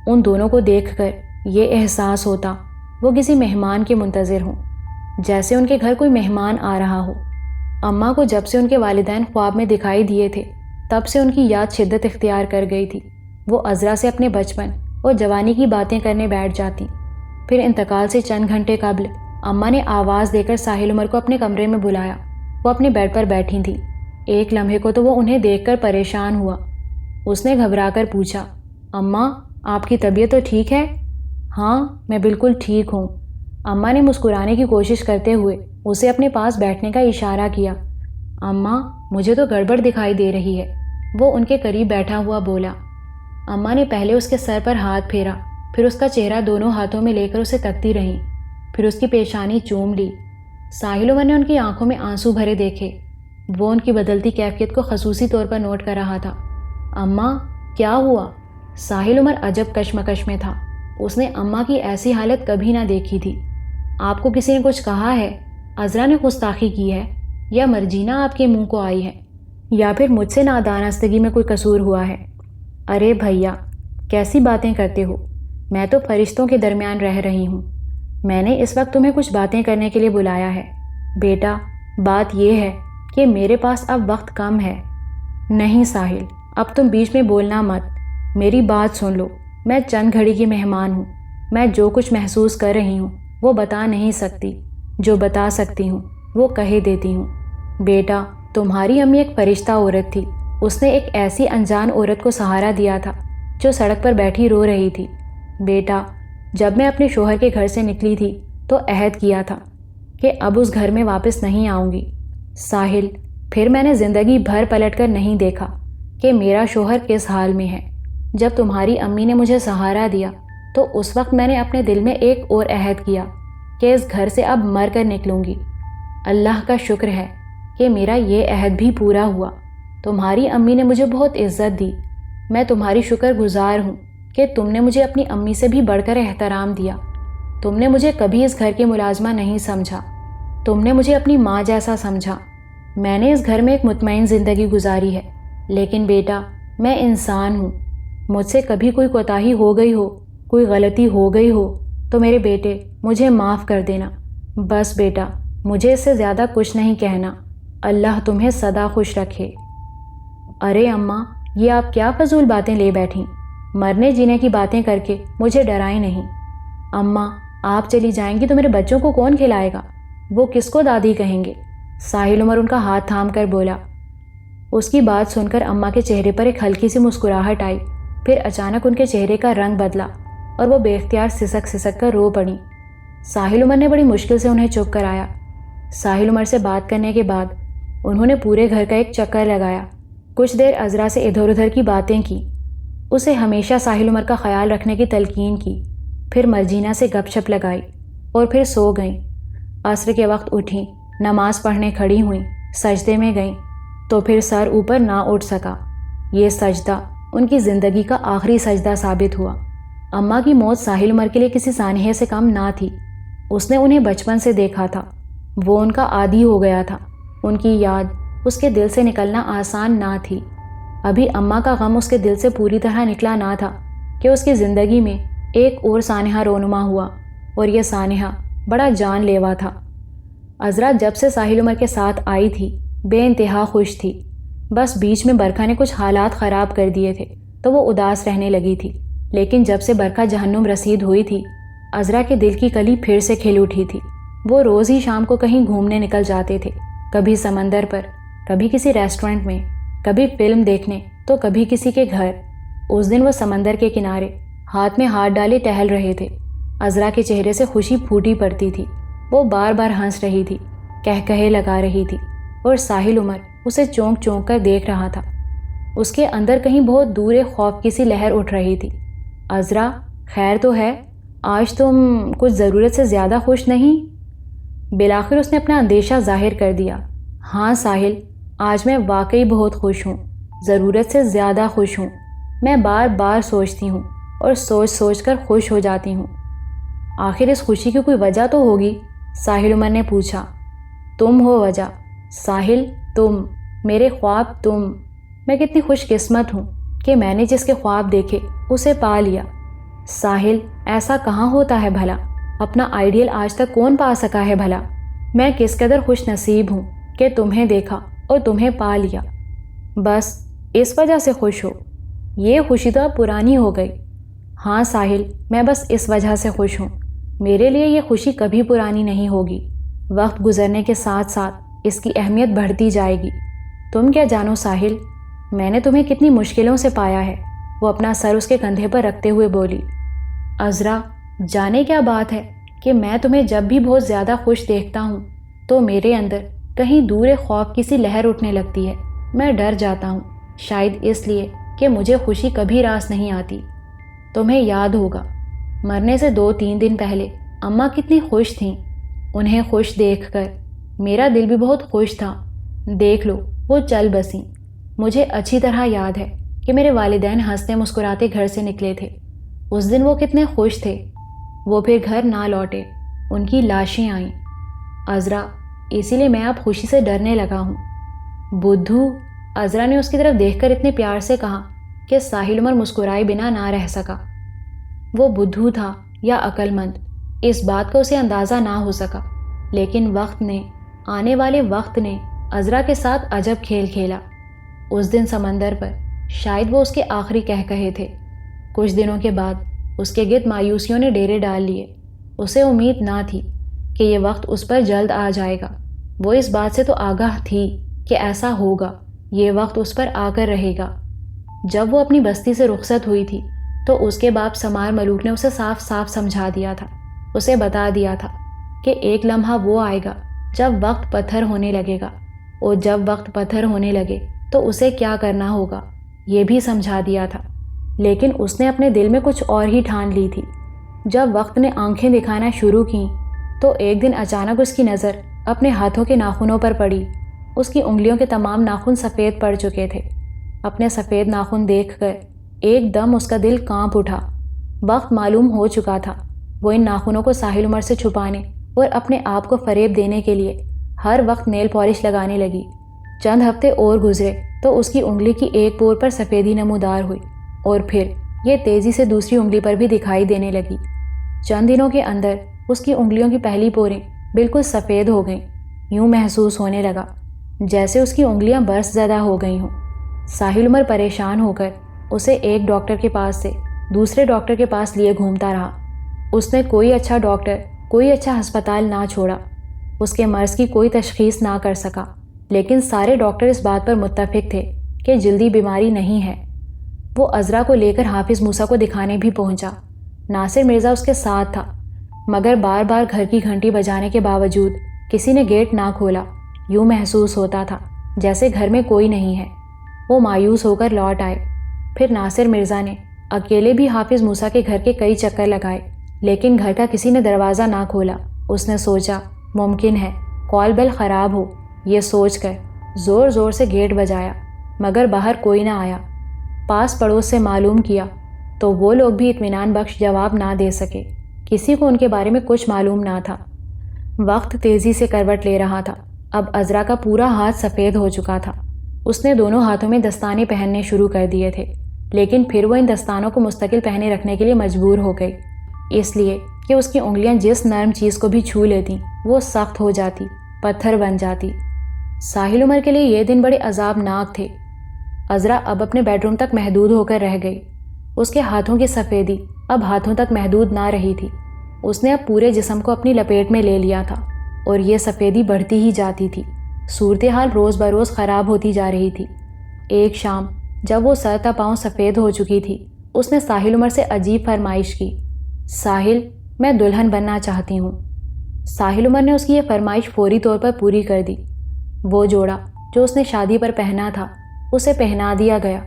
ان دونوں کو دیکھ کر یہ احساس ہوتا وہ کسی مہمان کے منتظر ہوں، جیسے ان کے گھر کوئی مہمان آ رہا ہو۔ اماں کو جب سے ان کے والدین خواب میں دکھائی دیے تھے تب سے ان کی یاد شدت اختیار کر گئی تھی۔ وہ عذرا سے اپنے بچپن اور جوانی کی باتیں کرنے بیٹھ جاتی۔ پھر انتقال سے چند گھنٹے قبل اماں نے آواز دے کر ساحل عمر کو اپنے کمرے میں بلایا۔ وہ اپنے بیڈ پر بیٹھی تھیں۔ ایک لمحے کو تو وہ انہیں دیکھ کر پریشان ہوا۔ اس نے گھبرا کر پوچھا، اماں آپ کی طبیعت تو ٹھیک ہے؟ ہاں میں بالکل ٹھیک ہوں۔ اماں نے مسکرانے کی کوشش کرتے ہوئے اسے اپنے پاس بیٹھنے کا اشارہ کیا۔ اماں مجھے تو گڑبڑ دکھائی دے رہی ہے، وہ ان کے قریب بیٹھا ہوا بولا۔ اماں نے پہلے اس کے سر پر ہاتھ پھیرا، پھر اس کا چہرہ دونوں ہاتھوں میں لے کر اسے تکتی رہیں، پھر اس کی پیشانی چوم لی۔ ساحل عمر نے ان کی آنکھوں میں آنسو بھرے دیکھے۔ وہ ان کی بدلتی کیفیت کو خصوصی طور پر نوٹ کر رہا تھا۔ اماں کیا ہوا؟ ساحل عمر عجب کشمکش میں تھا۔ اس نے اماں کی ایسی حالت کبھی نہ دیکھی تھی۔ آپ کو کسی نے کچھ کہا ہے؟ عذرا نے گستاخی کی ہے؟ یا مرجینہ آپ کے منہ کو آئی ہے؟ یا پھر مجھ سے نادانستگی میں کوئی قصور ہوا ہے؟ ارے بھیا کیسی باتیں کرتے ہو؟ میں تو فرشتوں کے درمیان رہ رہی ہوں۔ میں نے اس وقت تمہیں کچھ باتیں کرنے کے لیے بلایا ہے۔ بیٹا بات یہ ہے کہ میرے پاس اب وقت کم ہے۔ نہیں ساحل اب تم بیچ میں بولنا مت، میری بات سن لو۔ میں چند گھڑی کی مہمان ہوں۔ میں جو کچھ محسوس کر رہی ہوں وہ بتا نہیں سکتی، جو بتا سکتی ہوں وہ کہہ دیتی ہوں۔ بیٹا تمہاری امی ایک فرشتہ عورت تھی۔ اس نے ایک ایسی انجان عورت کو سہارا دیا تھا جو سڑک پر بیٹھی رو رہی تھی۔ بیٹا جب میں اپنے شوہر کے گھر سے نکلی تھی تو عہد کیا تھا کہ اب اس گھر میں واپس نہیں آؤں گی۔ ساحل پھر میں نے زندگی بھر پلٹ کر نہیں دیکھا کہ میرا شوہر کس حال میں ہے۔ جب تمہاری امی نے مجھے سہارا دیا تو اس وقت میں نے اپنے دل میں ایک اور عہد کیا کہ اس گھر سے اب مر کر نکلوں گی۔ اللہ کا شکر ہے کہ میرا یہ عہد بھی پورا ہوا۔ تمہاری امی نے مجھے بہت عزت دی۔ میں تمہاری شکر گزار ہوں کہ تم نے مجھے اپنی امی سے بھی بڑھ کر احترام دیا۔ تم نے مجھے کبھی اس گھر کی ملازمہ نہیں سمجھا، تم نے مجھے اپنی ماں جیسا سمجھا۔ میں نے اس گھر میں ایک مطمئن زندگی گزاری ہے، لیکن بیٹا میں انسان ہوں۔ مجھ سے کبھی کوئی کوتاہی ہو گئی ہو، کوئی غلطی ہو گئی ہو تو میرے بیٹے مجھے معاف کر دینا۔ بس بیٹا مجھے اس سے زیادہ کچھ نہیں کہنا۔ اللہ تمہیں سدا خوش رکھے۔ ارے اماں یہ آپ کیا فضول باتیں لے بیٹھیں؟ مرنے جینے کی باتیں کر کے مجھے ڈرائیں نہیں۔ اماں آپ چلی جائیں گی تو میرے بچوں کو کون کھلائے گا؟ وہ کس کو دادی کہیں گے؟ ساحل عمر ان کا ہاتھ تھام کر بولا۔ اس کی بات سن کر اماں کے چہرے پر ایک ہلکی سی مسکراہٹ آئی، پھر اچانک ان کے چہرے کا رنگ بدلا اور وہ بے اختیار سسک سسک کر رو پڑیں۔ ساحل عمر نے بڑی مشکل سے انہیں چپ کرایا۔ ساحل عمر سے بات کرنے کے بعد انہوں نے پورے گھر کا ایک چکر لگایا، کچھ دیر عذرا سے ادھر ادھر کی باتیں کی، اسے ہمیشہ ساحل عمر کا خیال رکھنے کی تلقین کی، پھر مرجینہ سے گپ شپ لگائی اور پھر سو گئیں۔ عصر کے وقت اٹھیں، نماز پڑھنے کھڑی ہوئیں، سجدے میں گئیں تو پھر سر اوپر نہ اٹھ سکا۔ یہ سجدہ ان کی زندگی کا آخری سجدہ ثابت ہوا۔ اماں کی موت ساحل عمر کے لیے کسی سانحے سے کم نہ تھی۔ اس نے انہیں بچپن سے دیکھا تھا، وہ ان کا عادی ہو گیا تھا۔ ان کی یاد اس کے دل سے نکلنا آسان نہ تھی۔ ابھی اماں کا غم اس کے دل سے پوری طرح نکلا نہ تھا کہ اس کی زندگی میں ایک اور سانحہ رونما ہوا، اور یہ سانحہ بڑا جان لیوا تھا۔ عذرا جب سے ساحل عمر کے ساتھ آئی تھی بے انتہا خوش تھی، بس بیچ میں برکھا نے کچھ حالات خراب کر دیے تھے تو وہ اداس رہنے لگی تھی، لیکن جب سے برکھا جہنم رسید ہوئی تھی عذرا کے دل کی کلی پھر سے کھل اٹھی تھی۔ وہ روز ہی شام کو کہیں گھومنے نکل جاتے تھے، کبھی سمندر پر، کبھی کسی ریسٹورنٹ میں، کبھی فلم دیکھنے تو کبھی کسی کے گھر۔ اس دن وہ سمندر کے کنارے ہاتھ میں ہاتھ ڈالے ٹہل رہے تھے۔ عذرا کے چہرے سے خوشی پھوٹی پڑتی تھی، وہ بار بار ہنس رہی تھی، کہے لگا رہی تھی، اور ساحل عمر اسے چونک چونک کر دیکھ رہا تھا۔ اس کے اندر کہیں بہت دور ایک خوف کی سی لہر اٹھ رہی تھی۔ عذرا خیر تو ہے؟ آج تم کچھ ضرورت سے زیادہ خوش نہیں؟ بالآخر اس نے اپنا اندیشہ ظاہر کر دیا۔ ہاں ساحل آج میں واقعی بہت خوش ہوں، ضرورت سے زیادہ خوش ہوں۔ میں بار بار سوچتی ہوں اور سوچ سوچ کر خوش ہو جاتی ہوں۔ آخر اس خوشی کی کوئی وجہ تو ہوگی؟ ساحل عمر نے پوچھا۔ تم ہو وجہ ساحل، تم، میرے خواب تم۔ میں کتنی خوش قسمت ہوں کہ میں نے جس کے خواب دیکھے اسے پا لیا۔ ساحل ایسا کہاں ہوتا ہے بھلا؟ اپنا آئیڈیل آج تک کون پا سکا ہے بھلا؟ میں کس قدر خوش نصیب ہوں کہ تمہیں دیکھا اور تمہیں پا لیا۔ بس اس وجہ سے خوش ہو؟ یہ خوشی تو اب پرانی ہو گئی۔ ہاں ساحل میں بس اس وجہ سے خوش ہوں۔ میرے لیے یہ خوشی کبھی پرانی نہیں ہوگی۔ وقت گزرنے کے ساتھ ساتھ اس کی اہمیت بڑھتی جائے گی۔ تم کیا جانو ساحل، میں نے تمہیں کتنی مشکلوں سے پایا ہے، وہ اپنا سر اس کے کندھے پر رکھتے ہوئے بولی۔ عذرا، جانے کیا بات ہے کہ میں تمہیں جب بھی بہت زیادہ خوش دیکھتا ہوں تو میرے اندر کہیں دور خوف کی سی لہر اٹھنے لگتی ہے۔ میں ڈر جاتا ہوں، شاید اس لیے کہ مجھے خوشی کبھی راس نہیں آتی۔ تمہیں یاد ہوگا مرنے سے 2-3 دن پہلے اماں کتنی خوش تھیں۔ انہیں خوش دیکھ کر میرا دل بھی بہت خوش تھا۔ دیکھ لو، وہ چل بسیں۔ مجھے اچھی طرح یاد ہے کہ میرے والدین ہنستے مسکراتے گھر سے نکلے تھے۔ اس دن وہ کتنے خوش تھے۔ وہ پھر گھر نہ لوٹے، ان کی لاشیں آئیں۔ عذرا، اسی لیے میں اب خوشی سے ڈرنے لگا ہوں۔ بدھو، عذرا نے اس کی طرف دیکھ کر اتنے پیار سے کہا کہ ساحل عمر مسکرائے بنا نہ رہ سکا۔ وہ بدھو تھا یا عقل مند، اس بات کا اسے اندازہ نہ ہو سکا، لیکن آنے والے وقت نے عذرا کے ساتھ عجب کھیل کھیلا۔ اس دن سمندر پر شاید وہ اس کے آخری کہے تھے۔ کچھ دنوں کے بعد اس کے گرد مایوسیوں نے ڈیرے ڈال لیے۔ اسے امید نہ تھی کہ یہ وقت اس پر جلد آ جائے گا۔ وہ اس بات سے تو آگاہ تھی کہ ایسا ہوگا، یہ وقت اس پر آ کر رہے گا۔ جب وہ اپنی بستی سے رخصت ہوئی تھی تو اس کے باپ سمار ملوک نے اسے صاف صاف سمجھا دیا تھا، اسے بتا دیا تھا کہ ایک لمحہ وہ آئے گا جب وقت پتھر ہونے لگے گا، اور جب وقت پتھر ہونے لگے تو اسے کیا کرنا ہوگا یہ بھی سمجھا دیا تھا۔ لیکن اس نے اپنے دل میں کچھ اور ہی ٹھان لی تھی۔ جب وقت نے آنکھیں دکھانا شروع کیں تو ایک دن اچانک اس کی نظر اپنے ہاتھوں کے ناخنوں پر پڑی۔ اس کی انگلیوں کے تمام ناخن سفید پڑ چکے تھے۔ اپنے سفید ناخن دیکھ کر ایک دم اس کا دل کانپ اٹھا۔ وقت معلوم ہو چکا تھا۔ وہ ان ناخنوں کو ساحل عمر سے چھپانے اور اپنے آپ کو فریب دینے کے لیے ہر وقت نیل پالش لگانے لگی۔ چند ہفتے اور گزرے تو اس کی انگلی کی ایک پور پر سفیدی نمودار ہوئی، اور پھر یہ تیزی سے دوسری انگلی پر بھی دکھائی دینے لگی۔ چند دنوں کے اندر اس کی انگلیوں کی پہلی پوریں بالکل سفید ہو گئیں۔ یوں محسوس ہونے لگا جیسے اس کی انگلیاں برس زدہ ہو گئی ہوں۔ ساحل عمر پریشان ہو کر اسے ایک ڈاکٹر کے پاس سے دوسرے ڈاکٹر کے پاس لیے گھومتا رہا۔ اس نے کوئی اچھا ڈاکٹر، کوئی اچھا ہسپتال نہ چھوڑا۔ اس کے مرض کی کوئی تشخیص نہ کر سکا، لیکن سارے ڈاکٹر اس بات پر متفق تھے کہ جلدی بیماری نہیں ہے۔ وہ عذرا کو لے کر حافظ موسیٰ کو دکھانے بھی پہنچا۔ ناصر مرزا اس کے ساتھ تھا، مگر بار بار گھر کی گھنٹی بجانے کے باوجود کسی نے گیٹ نہ کھولا۔ یوں محسوس ہوتا تھا جیسے گھر میں کوئی نہیں ہے۔ وہ مایوس ہو کر لوٹ آئے۔ پھر ناصر مرزا نے اکیلے بھی حافظ موسیٰ کے گھر کے کئی چکر لگائے، لیکن گھر کا کسی نے دروازہ نہ کھولا۔ اس نے سوچا ممکن ہے کال بیل خراب ہو۔ یہ سوچ کر زور زور سے گیٹ بجایا، مگر باہر کوئی نہ آیا۔ پاس پڑوس سے معلوم کیا تو وہ لوگ بھی اطمینان بخش جواب نہ دے سکے۔ کسی کو ان کے بارے میں کچھ معلوم نہ تھا۔ وقت تیزی سے کروٹ لے رہا تھا۔ اب عذرا کا پورا ہاتھ سفید ہو چکا تھا۔ اس نے دونوں ہاتھوں میں دستانے پہننے شروع کر دیے تھے، لیکن پھر وہ ان دستانوں کو مستقل پہنے رکھنے کے لیے مجبور ہو گئی، اس لیے کہ اس کی انگلیاں جس نرم چیز کو بھی چھو لیتیں وہ سخت ہو جاتی، پتھر بن جاتی۔ ساحل عمر کے لیے یہ دن بڑے عذاب ناک تھے۔ عذرا اب اپنے بیڈ روم تک محدود ہو کر رہ گئی۔ اس کے ہاتھوں کی سفیدی اب ہاتھوں تک محدود نہ رہی تھی۔ اس نے اب پورے جسم کو اپنی لپیٹ میں لے لیا تھا، اور یہ سفیدی بڑھتی ہی جاتی تھی۔ صورتحال روز بروز خراب ہوتی جا رہی تھی۔ ایک شام جب وہ سر تا پاؤں سفید ہو چکی تھی، اس نے ساحل عمر سے عجیب فرمائش کی، ساحل، میں دلہن بننا چاہتی ہوں۔ ساحل عمر نے اس کی یہ فرمائش فوری طور پر پوری کر دی۔ وہ جوڑا جو اس نے شادی پر پہنا تھا اسے پہنا دیا گیا۔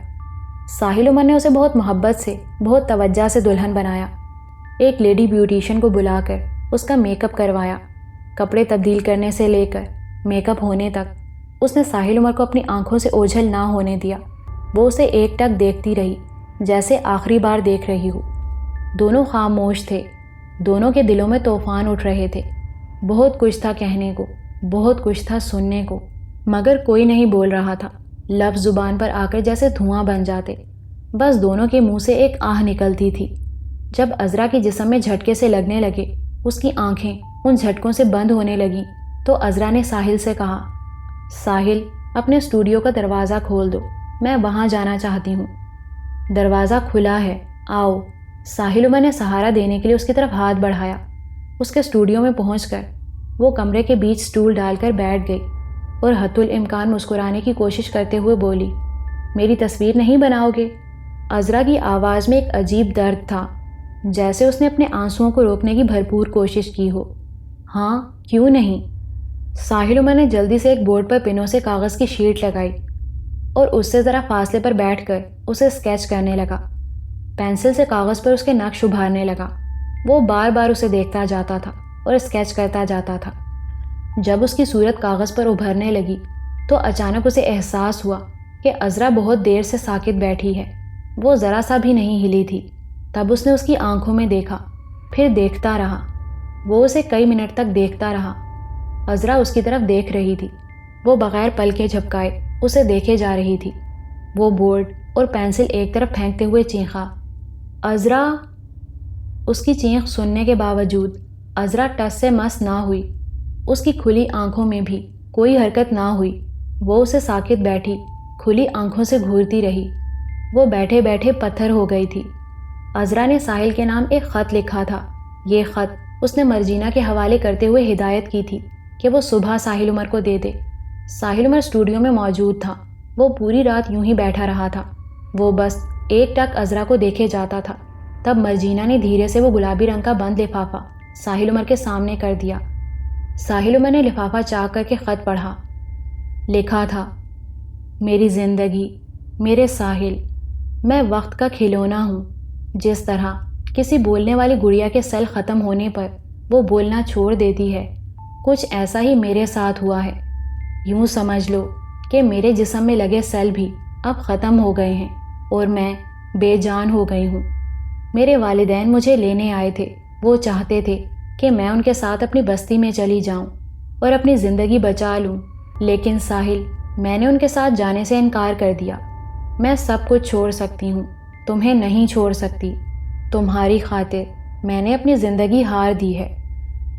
ساحل عمر نے اسے بہت محبت سے، بہت توجہ سے دلہن بنایا۔ ایک لیڈی بیوٹیشین کو بلا کر اس کا میک اپ کروایا۔ کپڑے تبدیل کرنے سے لے کر میک اپ ہونے تک اس نے ساحل عمر کو اپنی آنکھوں سے اوجھل نہ ہونے دیا۔ وہ اسے ایک ٹک دیکھتی رہی جیسے آخری بار دیکھ رہی ہو۔ دونوں خاموش تھے، دونوں کے دلوں میں طوفان اٹھ رہے تھے۔ بہت کچھ تھا کہنے کو، بہت کچھ تھا سننے کو، مگر کوئی نہیں بول رہا تھا۔ لفظ زبان پر آ کر جیسے دھواں بن جاتے، بس دونوں کے منہ سے ایک آہ نکلتی تھی۔ جب عذرا کے جسم میں جھٹکے سے لگنے لگے، اس کی آنکھیں ان جھٹکوں سے بند ہونے لگیں، تو عذرا نے ساحل سے کہا، ساحل، اپنے اسٹوڈیو کا دروازہ کھول دو، میں وہاں جانا چاہتی ہوں۔ دروازہ کھلا ہے، آؤ۔ ساحل عمر نے سہارا دینے کے لیے اس کی طرف ہاتھ بڑھایا۔ اس کے اسٹوڈیو میں پہنچ کر وہ کمرے کے بیچ اسٹول ڈال کر بیٹھ گئی۔ اور حتی الامکان مسکرانے کی کوشش کرتے ہوئے بولی، میری تصویر نہیں بناؤ گے؟ عذرا کی آواز میں ایک عجیب درد تھا، جیسے اس نے اپنے آنسوؤں کو روکنے کی بھرپور کوشش کی ہو۔ ہاں، کیوں نہیں؟ ساحل عمر نے جلدی سے ایک بورڈ پر پنوں سے کاغذ کی شیٹ لگائی اور اس سے ذرا فاصلے پر بیٹھ کر اسے اسکیچ کرنے لگا۔ پینسل سے کاغذ پر اس کے نقش ابھارنے لگا۔ وہ بار بار اسے دیکھتا جاتا تھا اور اسکیچ کرتا جاتا تھا۔ جب اس کی صورت کاغذ پر ابھرنے لگی تو اچانک اسے احساس ہوا کہ عذرا بہت دیر سے ساکت بیٹھی ہے، وہ ذرا سا بھی نہیں ہلی تھی۔ تب اس نے اس کی آنکھوں میں دیکھا، پھر دیکھتا رہا۔ وہ اسے کئی منٹ تک دیکھتا رہا۔ عذرا اس کی طرف دیکھ رہی تھی، وہ بغیر پلکیں جھپکائے اسے دیکھے جا رہی تھی۔ وہ بورڈ اور پینسل ایک طرف پھینکتے ہوئے چیخا، عذرا! اس کی چیخ سننے کے باوجود عذرا ٹس سے مس نہ ہوئی، اس کی کھلی آنکھوں میں بھی کوئی حرکت نہ ہوئی۔ وہ اسے ساکت بیٹھی کھلی آنکھوں سے گھورتی رہی۔ وہ بیٹھے بیٹھے پتھر ہو گئی تھی۔ عذرا نے ساحل کے نام ایک خط لکھا تھا۔ یہ خط اس نے مرجینا کے حوالے کرتے ہوئے ہدایت کی تھی کہ وہ صبح ساحل عمر کو دے دے۔ ساحل عمر اسٹوڈیو میں موجود تھا۔ وہ پوری رات یوں ہی بیٹھا رہا تھا۔ وہ بس ایک ٹک عذرا کو دیکھے جاتا تھا۔ تب مرجینا نے دھیرے سے وہ گلابی رنگ کا بند لفافہ ساحل عمر کے سامنے کر دیا۔ ساحل عمر نے لفافہ چاک کر کے خط پڑھا۔ لکھا تھا، میری زندگی، میرے ساحل، میں وقت کا کھلونا ہوں۔ جس طرح کسی بولنے والی گڑیا کے سیل ختم ہونے پر وہ بولنا چھوڑ دیتی ہے، کچھ ایسا ہی میرے ساتھ ہوا ہے۔ یوں سمجھ لو کہ میرے جسم میں لگے سیل بھی اب ختم ہو گئے ہیں اور میں بے جان ہو گئی ہوں۔ میرے والدین مجھے لینے آئے تھے۔ وہ چاہتے تھے کہ میں ان کے ساتھ اپنی بستی میں چلی جاؤں اور اپنی زندگی بچا لوں، لیکن ساحل، میں نے ان کے ساتھ جانے سے انکار کر دیا۔ میں سب کچھ چھوڑ سکتی ہوں، تمہیں نہیں چھوڑ سکتی۔ تمہاری خاطر میں نے اپنی زندگی ہار دی ہے،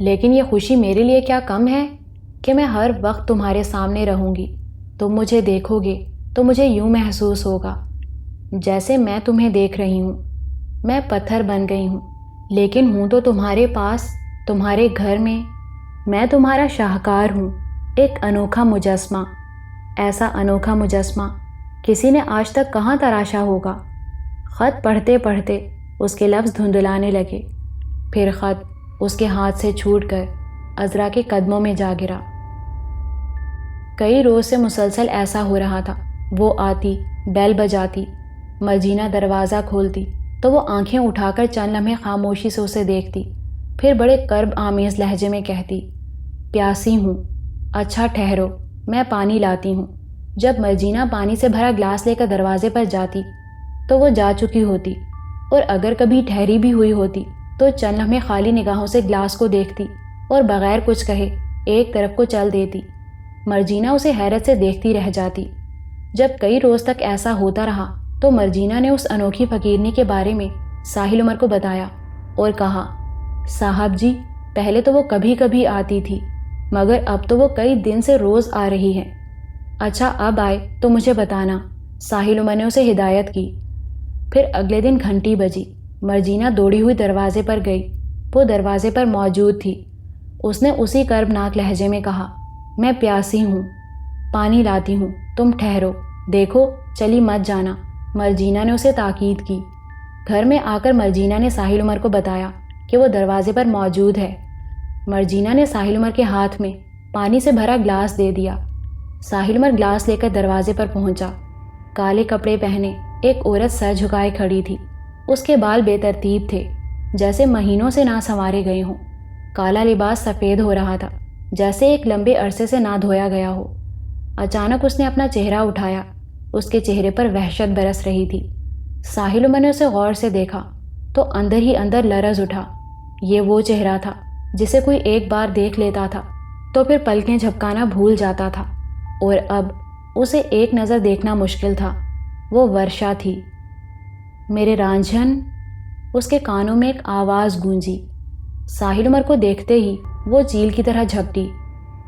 لیکن یہ خوشی میرے لیے کیا کم ہے کہ میں ہر وقت تمہارے سامنے رہوں گی۔ تم مجھے دیکھو گے تو مجھے یوں محسوس ہوگا جیسے میں تمہیں دیکھ رہی ہوں۔ میں پتھر بن گئی ہوں، لیکن ہوں تو تمہارے پاس، تمہارے گھر میں۔ میں تمہارا شاہکار ہوں، ایک انوکھا مجسمہ۔ ایسا انوکھا مجسمہ کسی نے آج تک کہاں تراشا ہوگا۔ خط پڑھتے پڑھتے اس کے لفظ دھندلانے لگے، پھر خط اس کے ہاتھ سے چھوٹ کر عذرا کے قدموں میں جا گرا۔ کئی روز سے مسلسل ایسا ہو رہا تھا۔ وہ آتی، بیل بجاتی، مرجینا دروازہ کھولتی تو وہ آنکھیں اٹھا کر چند لمحے خاموشی سے اسے دیکھتی، پھر بڑے کرب آمیز لہجے میں کہتی، پیاسی ہوں، اچھا ٹھہرو، میں پانی لاتی ہوں۔ جب مرجینا پانی سے بھرا گلاس لے کر دروازے پر جاتی تو وہ جا چکی ہوتی، اور اگر کبھی ٹھہری بھی ہوئی ہوتی تو چند لمحے خالی نگاہوں سے گلاس کو دیکھتی اور بغیر کچھ کہے ایک طرف کو چل دیتی۔ مرجینا اسے حیرت سے دیکھتی رہ جاتی۔ جب کئی روز تک ایسا ہوتا رہا تو مرجینا نے اس انوکھی فقیرنی کے بارے میں ساحل عمر کو بتایا اور کہا، صاحب جی، پہلے تو وہ کبھی کبھی آتی تھی، مگر اب تو وہ کئی دن سے روز آ رہی ہے۔ اچھا، اب آئے تو مجھے بتانا، ساحل عمر نے اسے ہدایت کی۔ پھر اگلے دن گھنٹی بجی۔ مرجینا دوڑی ہوئی دروازے پر گئی۔ وہ دروازے پر موجود تھی۔ اس نے اسی کربناک لہجے میں کہا، میں پیاسی ہوں، پانی لاتی ہوں، تم ٹھہرو، دیکھو چلی مت جانا۔ مرجینا نے اسے تاکید کی۔ گھر میں آ کر مرجینا نے ساحل عمر کو بتایا کہ وہ دروازے پر موجود ہے۔ مرجینا نے ساحل عمر کے ہاتھ میں پانی سے بھرا گلاس دے دیا۔ ساحل عمر گلاس لے کر دروازے پر پہنچا۔ کالے کپڑے پہنے ایک عورت سر جھکائے کھڑی تھی۔ اس کے بال بے ترتیب تھے، جیسے مہینوں سے نہ سنوارے گئے ہوں۔ کالا لباس سفید ہو رہا تھا، جیسے ایک لمبے عرصے سے نہ دھویا گیا ہو۔ اچانک اس نے اپنا چہرہ اٹھایا۔ اس کے چہرے پر وحشت برس رہی تھی۔ ساحل عمر نے اسے غور سے دیکھا تو اندر ہی اندر لرز اٹھا۔ یہ وہ چہرہ تھا جسے کوئی ایک بار دیکھ لیتا تھا تو پھر پلکیں جھپکانا بھول جاتا تھا، اور اب اسے ایک نظر دیکھنا مشکل تھا۔ وہ ورشا تھی۔ میرے رانجھن، اس کے کانوں میں ایک آواز گونجی۔ ساحل عمر کو دیکھتے ہی وہ چیل کی طرح جھپٹی۔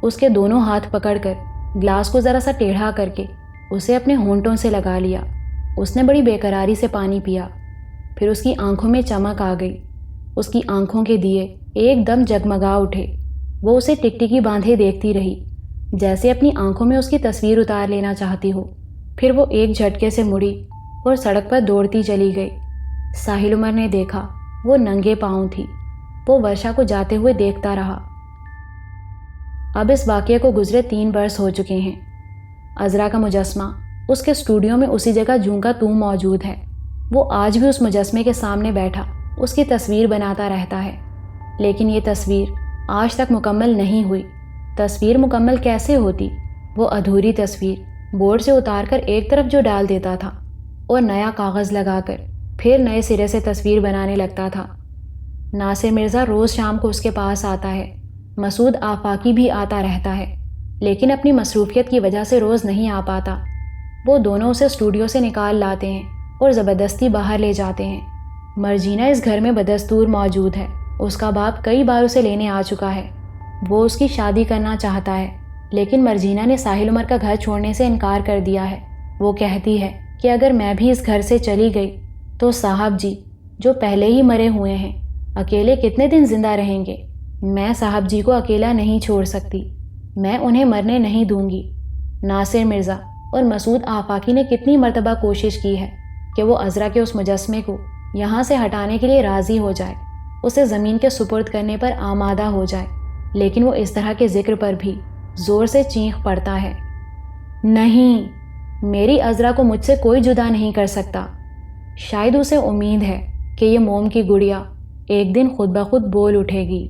اس کے دونوں ہاتھ پکڑ کر گلاس کو ذرا سا ٹیڑھا کر کے اسے اپنے ہونٹوں سے لگا لیا۔ اس نے بڑی بے قراری سے پانی پیا، پھر اس کی آنکھوں میں چمک آ گئی۔ اس کی آنکھوں کے دیے ایک دم جگمگا اٹھے۔ وہ اسے ٹکٹکی باندھے دیکھتی رہی۔ جیسے اپنی آنکھوں میں اس کی تصویر اتار لینا چاہتی ہو۔ پھر وہ ایک جھٹکے سے مڑی اور سڑک پر دوڑتی چلی گئی۔ ساحل عمر نے دیکھا وہ ننگے پاؤں تھی۔ وہ ورشا کو جاتے ہوئے دیکھتا رہا۔ اب اس واقعے کو گزرے 3 برس ہو چکے ہیں۔ عذرا کا مجسمہ اس کے اسٹوڈیو میں اسی جگہ جوں کا توں موجود ہے۔ وہ آج بھی اس مجسمے کے سامنے بیٹھا اس کی تصویر بناتا رہتا ہے، لیکن یہ تصویر آج تک مکمل نہیں ہوئی۔ تصویر مکمل کیسے ہوتی؟ وہ ادھوری تصویر بورڈ سے اتار کر ایک طرف جو ڈال دیتا تھا اور نیا کاغذ لگا کر پھر نئے سرے سے تصویر بنانے لگتا تھا۔ ناصر مرزا روز شام کو اس کے پاس آتا ہے۔ مسعود آفاقی بھی آتا رہتا ہے، لیکن اپنی مصروفیت کی وجہ سے روز نہیں آ پاتا۔ وہ دونوں اسے اسٹوڈیو سے نکال لاتے ہیں اور زبردستی باہر لے جاتے ہیں۔ مرجینہ اس گھر میں بدستور موجود ہے۔ اس کا باپ کئی بار اسے لینے آ چکا ہے۔ وہ اس کی شادی کرنا چاہتا ہے، لیکن مرجینہ نے ساحل عمر کا گھر چھوڑنے سے انکار کر دیا ہے۔ وہ کہتی ہے کہ اگر میں بھی اس گھر سے چلی گئی تو صاحب جی جو پہلے ہی مرے ہوئے ہیں اکیلے کتنے دن زندہ رہیں گے؟ میں صاحب جی کو اکیلا نہیں چھوڑ سکتی، میں انہیں مرنے نہیں دوں گی۔ ناصر مرزا اور مسعود آفاقی نے کتنی مرتبہ کوشش کی ہے کہ وہ عذرا کے اس مجسمے کو یہاں سے ہٹانے کے لیے راضی ہو جائے، اسے زمین کے سپرد کرنے پر آمادہ ہو جائے، لیکن وہ اس طرح کے ذکر پر بھی زور سے چینخ پڑتا ہے۔ نہیں، میری عذرا کو مجھ سے کوئی جدا نہیں کر سکتا۔ شاید اسے امید ہے کہ یہ موم کی گڑیا ایک دن خود بخود بول اٹھے گی۔